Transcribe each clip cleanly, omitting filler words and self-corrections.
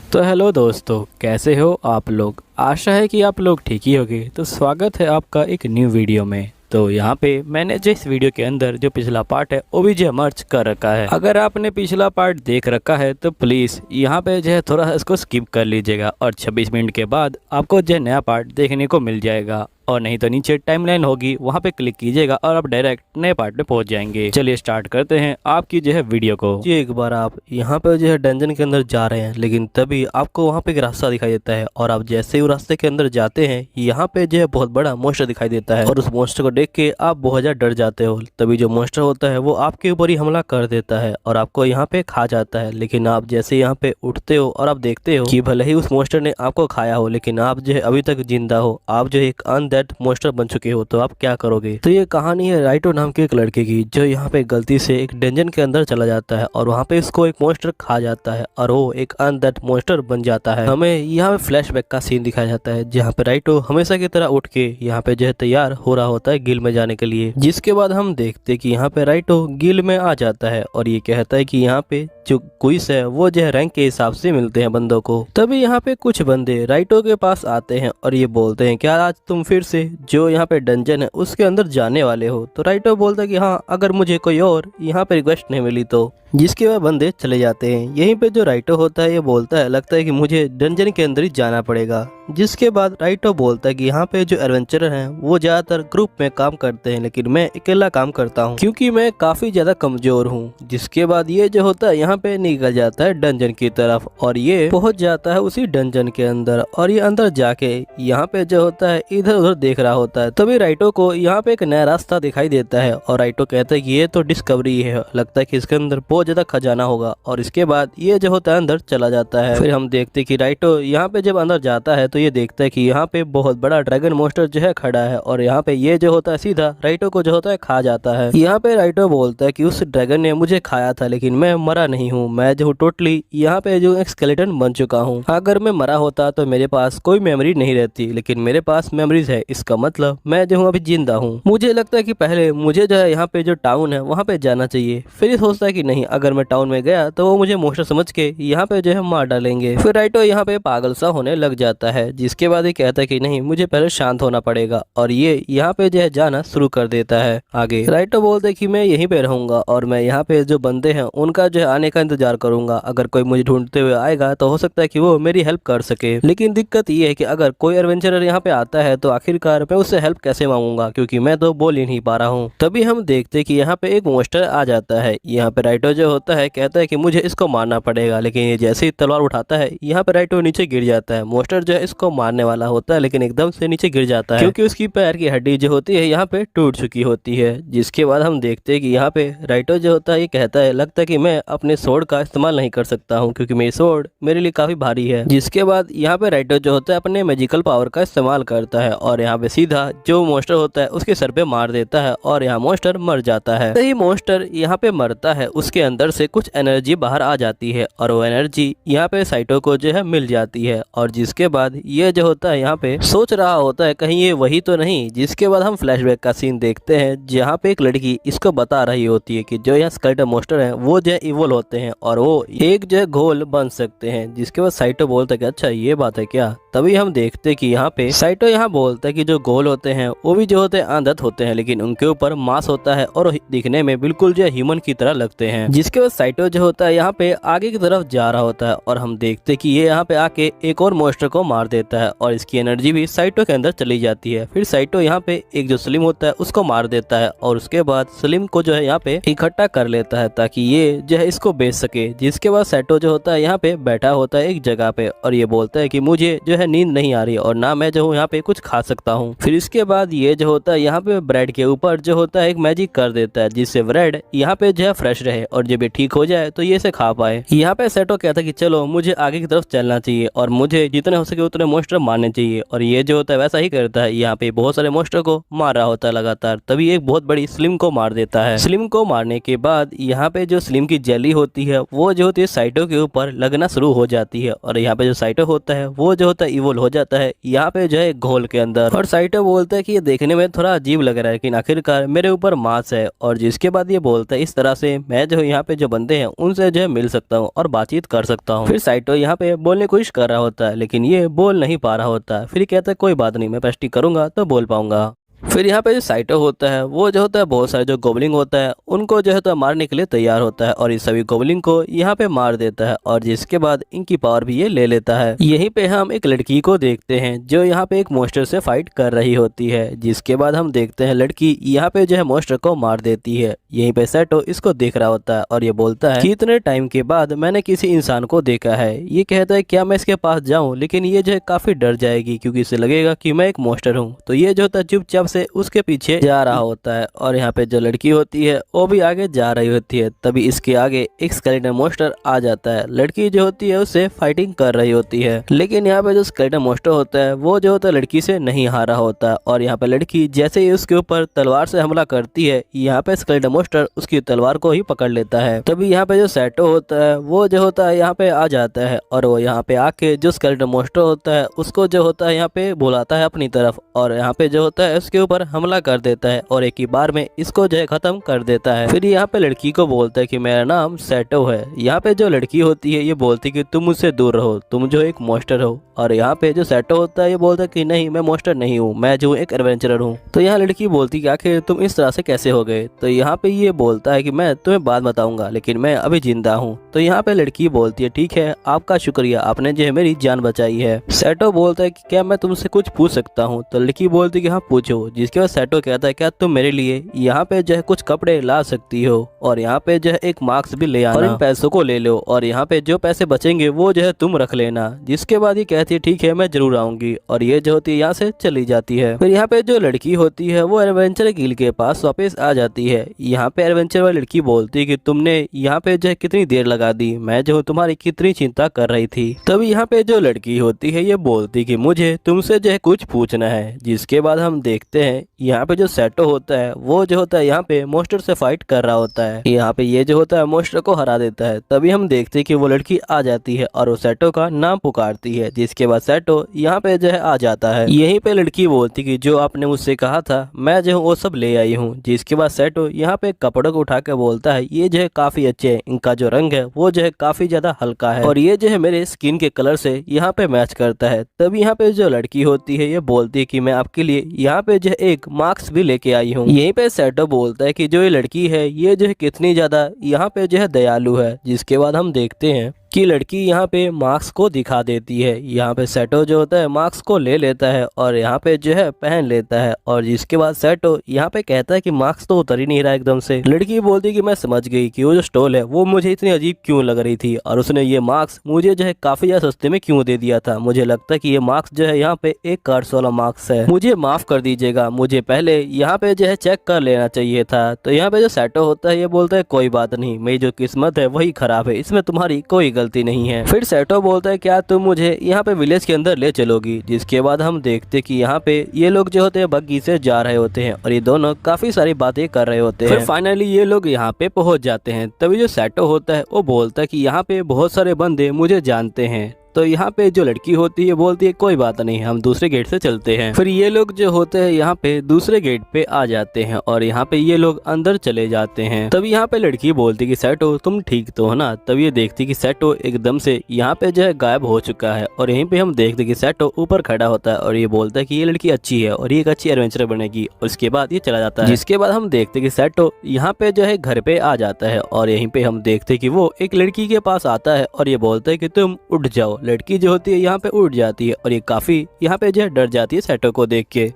तो हेलो दोस्तों, कैसे हो आप लोग। आशा है कि आप लोग ठीक ही होंगे। तो स्वागत है आपका एक न्यू वीडियो में। तो यहाँ पे मैंने जिस वीडियो के अंदर जो पिछला पार्ट है वो भी जो मर्ज कर रखा है। अगर आपने पिछला पार्ट देख रखा है तो प्लीज़ यहाँ पे जो है थोड़ा इसको स्किप कर लीजिएगा और 26 मिनट के बाद आपको जो नया पार्ट देखने को मिल जाएगा। और नहीं तो नीचे टाइमलाइन होगी, वहाँ पे क्लिक कीजिएगा और आप डायरेक्ट नए पार्ट में पहुंच जाएंगे। चलिए स्टार्ट करते हैं आपकी जो है वीडियो को। जी एक बार आप यहाँ पे जो है डंजन के अंदर जा रहे हैं, लेकिन तभी आपको वहाँ पे एक रास्ता दिखाई देता है और आप जैसे ही उस रास्ते के अंदर जाते हैं यहाँ पे जो है बहुत बड़ा मोस्टर दिखाई देता है और उस मोस्टर को देख के आप बहुत ज़्यादा डर जाते हो। तभी जो मोस्टर होता है वो आपके ऊपर ही हमला कर देता है और आपको यहाँ पे खा जाता है। लेकिन आप जैसे यहाँ पे उठते हो और आप देखते हो कि भले ही उस मोस्टर ने आपको खाया हो, लेकिन आप जो है अभी तक जिंदा हो, आप जो एक अनडेड मोस्टर बन चुके हो। तो आप क्या करोगे? तो ये कहानी है राइटो नाम के एक लड़के की, जो यहाँ पे गलती से एक डंजन के अंदर चला जाता है और वहाँ पे इसको एक मोस्टर खा जाता है और वो एक अनडेड मोस्टर बन जाता है। हमें यहाँ पे फ्लैशबैक का सीन दिखाया जाता है जहाँ पे राइटो हमेशा की तरह उठ के यहाँ पे जो है तैयार हो रहा होता है गिल में जाने के लिए। जिसके बाद हम देखते कि यहाँ पे राइटो गिल में आ जाता है और ये कहता है कि यहाँ पे जो क्विज है वो जो है रैंक के हिसाब से मिलते हैं बंदों को। तभी यहाँ पे कुछ बंदे राइटो के पास आते हैं और ये बोलते हैं क्या आज तुम फिर से जो यहाँ पे डंजन है उसके अंदर जाने वाले हो? तो राइटो बोलता है कि हाँ, अगर मुझे कोई और यहाँ पे रिक्वेस्ट नहीं मिली तो। जिसके बाद बंदे चले जाते हैं। यहीं पे जो राइटो होता है ये बोलता है लगता है कि मुझे डंजन के अंदर ही जाना पड़ेगा। जिसके बाद राइटो बोलता है कि यहाँ पे जो एडवेंचरर हैं वो ज्यादातर ग्रुप में काम करते हैं, लेकिन मैं अकेला काम करता हूँ क्योंकि मैं काफी ज्यादा कमजोर हूँ। जिसके बाद ये जो होता है यहाँ पे निकल जाता है डंजन की तरफ और ये पहुंच जाता है उसी डंजन के अंदर और ये अंदर जाके यहाँ पे जो होता है इधर उधर देख रहा होता है। तभी राइटो को यहाँ पे एक नया रास्ता दिखाई देता है और राइटो कहता है कि ये तो डिस्कवरी है, लगता है कि इसके अंदर बहुत ज्यादा खजाना होगा। और इसके बाद ये जो होता है अंदर चला जाता है। फिर हम देखते कि राइटो यहाँ पे जब अंदर जाता है तो ये देखता है कि यहाँ पे बहुत बड़ा ड्रैगन मोस्टर जो है खड़ा है और यहाँ पे ये जो होता है सीधा राइटो को जो होता है खा जाता है। यहाँ पे राइटो बोलता है कि उस ड्रैगन ने मुझे खाया था, लेकिन मैं मरा नहीं हूँ, मैं जो टोटली यहाँ पे जो एक स्केलेटन बन चुका हूँ। अगर मैं मरा होता तो मेरे पास कोई मेमोरी नहीं रहती, लेकिन मेरे पास मेमोरीज है, इसका मतलब मैं जो हूँ अभी जिंदा हूँ। मुझे लगता है कि पहले मुझे जो है यहाँ पे जो टाउन है वहाँ पे जाना चाहिए। फिर सोचता है कि नहीं, अगर मैं टाउन में गया तो वो मुझे मोस्टर समझ के यहाँ पे जो है मार डालेंगे। फिर राइटो यहाँ पे पागल सा होने लग जाता है। जिसके बाद ये कहता है कि नहीं, मुझे पहले शांत होना पड़ेगा और ये यहाँ पे जो है जाना शुरू कर देता है आगे। राइटो बोलते कि मैं यहीं पे रहूंगा और मैं यहाँ पे जो बंदे हैं उनका जो है आने का इंतजार करूंगा। अगर कोई मुझे ढूंढते हुए आएगा तो हो सकता है कि वो मेरी हेल्प कर सके। लेकिन दिक्कत ये है कि अगर कोई एडवेंचरर यहाँ पे आता है तो आखिरकार मैं उससे हेल्प कैसे मांगूंगा, क्योंकि मैं तो बोल ही नहीं पा रहा हूँ। तभी हम देखते कि यहाँ पे एक मोस्टर आ जाता है। यहाँ पे राइटो जो होता है कहता है कि मुझे इसको मारना पड़ेगा, लेकिन ये जैसे ही तलवार उठाता है यहाँ पे राइटो नीचे गिर जाता है। मोस्टर जो है इसको मारने वाला होता है, लेकिन एकदम से नीचे गिर जाता है क्योंकि उसकी पैर की हड्डी जो होती है यहाँ पे टूट चुकी होती है। जिसके बाद हम देखते हैं कि यहाँ पे राइटो जो होता है ये कहता है लगता है कि मैं अपने सोर्ड का इस्तेमाल नहीं कर सकता हूँ क्योंकि मेरी सोर्ड मेरे लिए काफी भारी है। जिसके बाद यहाँ पे राइटो जो होता है अपने मैजिकल पावर का इस्तेमाल करता है और यहाँ पे सीधा जो मोस्टर होता है उसके सर पे मार देता है और यहाँ मोस्टर मर जाता है। सही मोस्टर यहाँ पे मरता है, उसके अंदर से कुछ एनर्जी बाहर आ जाती है और वो एनर्जी यहाँ पे साइटो को जो है मिल जाती है। और जिसके बाद ये जो होता है यहाँ पे सोच रहा होता है कहीं ये वही तो नहीं। जिसके बाद हम फ्लैशबैक का सीन देखते हैं जहाँ पे एक लड़की इसको बता रही होती है कि जो यहाँ स्केलेटन मोस्टर है वो जो है इवोल्व होते हैं और वो एक जो है घोल बन सकते हैं। जिसके बाद साइटो बोलता है कि अच्छा ये बात है क्या। तभी हम देखते कि यहाँ पे साइटो यहाँ बोलता है कि जो गोल होते हैं वो भी जो होते हैं आंधत होते हैं, लेकिन उनके ऊपर मांस होता है और दिखने में बिल्कुल जो ह्यूमन की तरह लगते हैं। जिसके बाद साइटो जो होता है यहाँ पे आगे की तरफ जा रहा होता है और हम देखते कि ये यहाँ पे आके एक और मोस्टर को मार देता है और इसकी एनर्जी भी साइटो के अंदर चली जाती है। फिर साइटो यहाँ पे एक जो स्लिम होता है उसको मार देता है और उसके बाद स्लिम को जो है यहाँ पे इकट्ठा कर लेता है ताकि ये जो है इसको बेच सके। जिसके बाद साइटो जो होता है यहाँ पे बैठा होता है एक जगह पे और ये बोलता है कि मुझे जो है नींद नहीं आ रही और ना मैं जो हूँ यहाँ पे कुछ खा सकता हूँ। फिर इसके बाद ये जो होता है यहाँ पे ब्रेड के ऊपर जो होता है एक मैजिक कर देता है जिससे ब्रेड यहाँ पे जो है फ्रेश रहे और जब ये ठीक हो जाए तो ये इसे खा पाए। यहाँ पे साइटो कहता है कि चलो मुझे आगे की तरफ चलना चाहिए और मुझे जितने हो सके उतने मोस्टर मारने चाहिए और ये जो होता है वैसा ही करता है। यहाँ पे बहुत सारे मोस्टर को मार रहा होता है लगातार। तभी एक बहुत बड़ी स्लिम को मार देता है। स्लिम को मारने के बाद यहाँ पे जो स्लिम की जेली होती होती है वो जो होती है साइटो के ऊपर लगना शुरू हो जाती है और यहाँ पे जो साइटो होता है वो जो होता है इवोल्व हो जाता है यहाँ पे जो है घोल के अंदर। और साइटो बोलता है कि ये देखने में थोड़ा अजीब लग रहा है लेकिन आखिरकार मेरे ऊपर मांस है, और जिसके बाद ये बोलता है इस तरह से मैं जो यहाँ पे जो बंदे हैं उनसे जो है मिल सकता हूँ और बातचीत कर सकता हूँ। फिर साइटो यहाँ पे बोलने की कोशिश कर रहा होता है लेकिन ये बोल नहीं पा रहा होता है। फिर कहता है कोई बात नहीं, मैं प्रेस्टिक करूंगा तो बोल पाऊंगा। फिर यहाँ पे जो साइटो होता है वो जो होता है बहुत सारे जो गोबलिंग होता है उनको जो है तो मारने के लिए तैयार होता है और इस सभी गोबलिंग को यहाँ पे मार देता है और जिसके बाद इनकी पावर भी ये ले लेता है। यहीं पे हम एक लड़की को देखते हैं जो यहाँ पे एक मॉन्स्टर से फाइट कर रही होती है, जिसके बाद हम देखते हैं लड़की यहाँ पे जो है मॉन्स्टर को मार देती है। यहीं पे सेटो इसको देख रहा होता है और ये बोलता है कि इतने टाइम के बाद मैंने किसी इंसान को देखा है। ये कहता है क्या मैं इसके पास जाऊँ, लेकिन ये जो है काफी डर जाएगी क्योंकि इसे लगेगा कि मैं एक मॉन्स्टर हूँ। तो ये जो होता है चुपचाप से उसके पीछे जा रहा होता है और यहाँ पे जो लड़की होती है वो भी आगे जा रही होती है। तभी इसके आगे एक स्केलेटन मॉन्स्टर आ जाता है। लड़की जो होती है उससे फाइटिंग कर रही होती है लेकिन यहाँ पे जो स्केलेटन मॉन्स्टर होता है वो जो होता है लड़की से नहीं हारा होता और यहाँ पे लड़की जैसे ही उसके ऊपर तलवार से हमला करती है यहाँ पे स्केलेटन मॉन्स्टर उसकी तलवार को ही पकड़ लेता है। तभी यहाँ पे जो सेटो होता है वो जो होता है यहाँ पे आ जाता है और वो यहाँ पे आके जो स्केलेटन मॉन्स्टर होता है उसको जो होता है यहाँ पे बुलाता है अपनी तरफ और यहाँ पे जो होता है उसके ऊपर हमला कर देता है और एक ही बार में इसको जो है खत्म कर देता है। फिर यहाँ पे लड़की को बोलता है कि मेरा नाम सेटो है। यहाँ पे जो लड़की होती है ये बोलती है कि तुम मुझसे दूर रहो, तुम जो एक मॉन्स्टर हो। और यहाँ पे जो सेटो होता है ये बोलता है कि नहीं, मैं मॉन्स्टर नहीं हूँ, मैं जो एक एडवेंचरर हूँ। तो यहाँ लड़की बोलती है कि आखिर तुम इस तरह से कैसे हो गए। तो यहाँ पे ये बोलता है कि मैं तुम्हें बाद बताऊंगा लेकिन मैं अभी जिंदा हूँ। तो यहाँ पे लड़की बोलती है ठीक है, आपका शुक्रिया, आपने जो है मेरी जान बचाई है। सेटो बोलता है कि क्या मैं तुमसे कुछ पूछ सकता हूँ। तो लड़की बोलती है कि हाँ पूछो। जिसके बाद सेटो कहता है क्या तुम मेरे लिए यहाँ पे जो है कुछ कपड़े ला सकती हो और यहाँ पे जो है एक मास्क भी ले आना और इन पैसों को ले लो और यहाँ पे जो पैसे बचेंगे वो जो है तुम रख लेना। जिसके बाद ये कहती है ठीक है मैं जरूर आऊंगी और ये जो होती है यहाँ से चली जाती है। फिर यहाँ पे जो लड़की होती है वो एडवेंचर गिल के पास वापस आ जाती है। यहाँ पे एडवेंचर वाली लड़की बोलती है कि तुमने यहाँ पे जो है कितनी देर लगा दी, मैं जो तुम्हारी कितनी चिंता कर रही थी। तभी यहाँ पे जो लड़की होती है ये बोलती कि मुझे तुमसे जो है कुछ पूछना है। जिसके बाद हम देखते हैं यहाँ पे जो सेटो होता है वो जो होता है यहाँ पे मॉन्स्टर से फाइट कर रहा होता है। यहाँ पे ये जो होता है मॉन्स्टर को हरा देता है। तभी हम देखते हैं कि वो लड़की आ जाती है और वो सेटो का नाम पुकारती है। जिसके बाद सेटो यहाँ पे जो है आ जाता है। यहीं पे लड़की बोलती कि जो आपने मुझसे कहा था मैं जो हूँ वो सब ले आई हूँ। जिसके बाद सेटो यहाँ पे कपड़ों को उठा के बोलता है ये जो है काफी अच्छे हैं, इनका जो रंग है वो जो है काफी ज्यादा हल्का है और ये जो है मेरे स्किन के कलर से यहाँ पे मैच करता है। तभी यहाँ पे जो लड़की होती है ये बोलती है कि मैं आपके लिए यहाँ पे जो है एक मास्क भी लेके आई हूँ। यहीं पे सेटो बोलता है कि जो ये लड़की है ये जो है कितनी ज्यादा यहाँ पे जो है दयालु है। जिसके बाद हम देखते हैं कि लड़की यहाँ पे मास्क को दिखा देती है। यहाँ पे सेटो जो होता है मास्क को ले लेता है और यहाँ पे जो है पहन लेता है और जिसके बाद सेटो यहाँ पे कहता है कि मास्क तो उतर ही नहीं रहा एकदम से। लड़की बोलती है कि मैं समझ गई कि वो जो स्टॉल है वो मुझे इतनी अजीब क्यों लग रही थी और उसने ये मास्क मुझे जो है काफी ज्यादा सस्ते में क्यों दे दिया था। मुझे लगता है कि ये मास्क जो है यहाँ पे एक कार्ड्स वाला मास्क है, मुझे माफ कर दीजिएगा, मुझे पहले यहाँ पे जो है चेक कर लेना चाहिए था। तो यहाँ पे जो सेटो होता है ये बोलता है कोई बात नहीं, मेरी जो किस्मत है वही खराब है, इसमें तुम्हारी कोई गलती नहीं है। फिर सेटो बोलता है क्या तुम मुझे यहाँ पे विलेज के अंदर ले चलोगी। जिसके बाद हम देखते कि यहाँ पे ये लोग जो होते हैं बग्गी से जा रहे होते हैं और ये दोनों काफी सारी बातें कर रहे होते हैं। फिर फाइनली ये लोग यहाँ पे पहुंच जाते हैं। तभी जो सेटो होता है वो बोलता है कि यहाँ पे बहुत सारे बंदे मुझे जानते हैं। तो यहाँ पे जो लड़की होती है बोलती है कोई बात नहीं, हम दूसरे गेट से चलते हैं। फिर ये लोग जो होते हैं यहाँ पे दूसरे गेट पे आ जाते हैं और यहाँ पे ये लोग अंदर चले जाते हैं। तब यहाँ पे लड़की बोलती कि सेटो तुम ठीक तो हो ना। तब ये देखती कि सेटो एकदम से यहाँ पे जो है गायब हो चुका है और यहीं पे हम देखते कि सेटो ऊपर खड़ा होता है और ये बोलता है कि ये लड़की अच्छी है और ये एक अच्छी एडवेंचर बनेगी और उसके बाद ये चला जाता है। जिसके बाद हम देखते कि सेटो यहाँ पे जो है घर पे आ जाता है और यहीं पे हम देखते कि वो एक लड़की के पास आता है और ये बोलता है कि तुम उठ जाओ। लड़की जो होती है यहाँ पे उठ जाती है और ये काफी यहाँ पे जो है डर जाती है सेटो को देख के।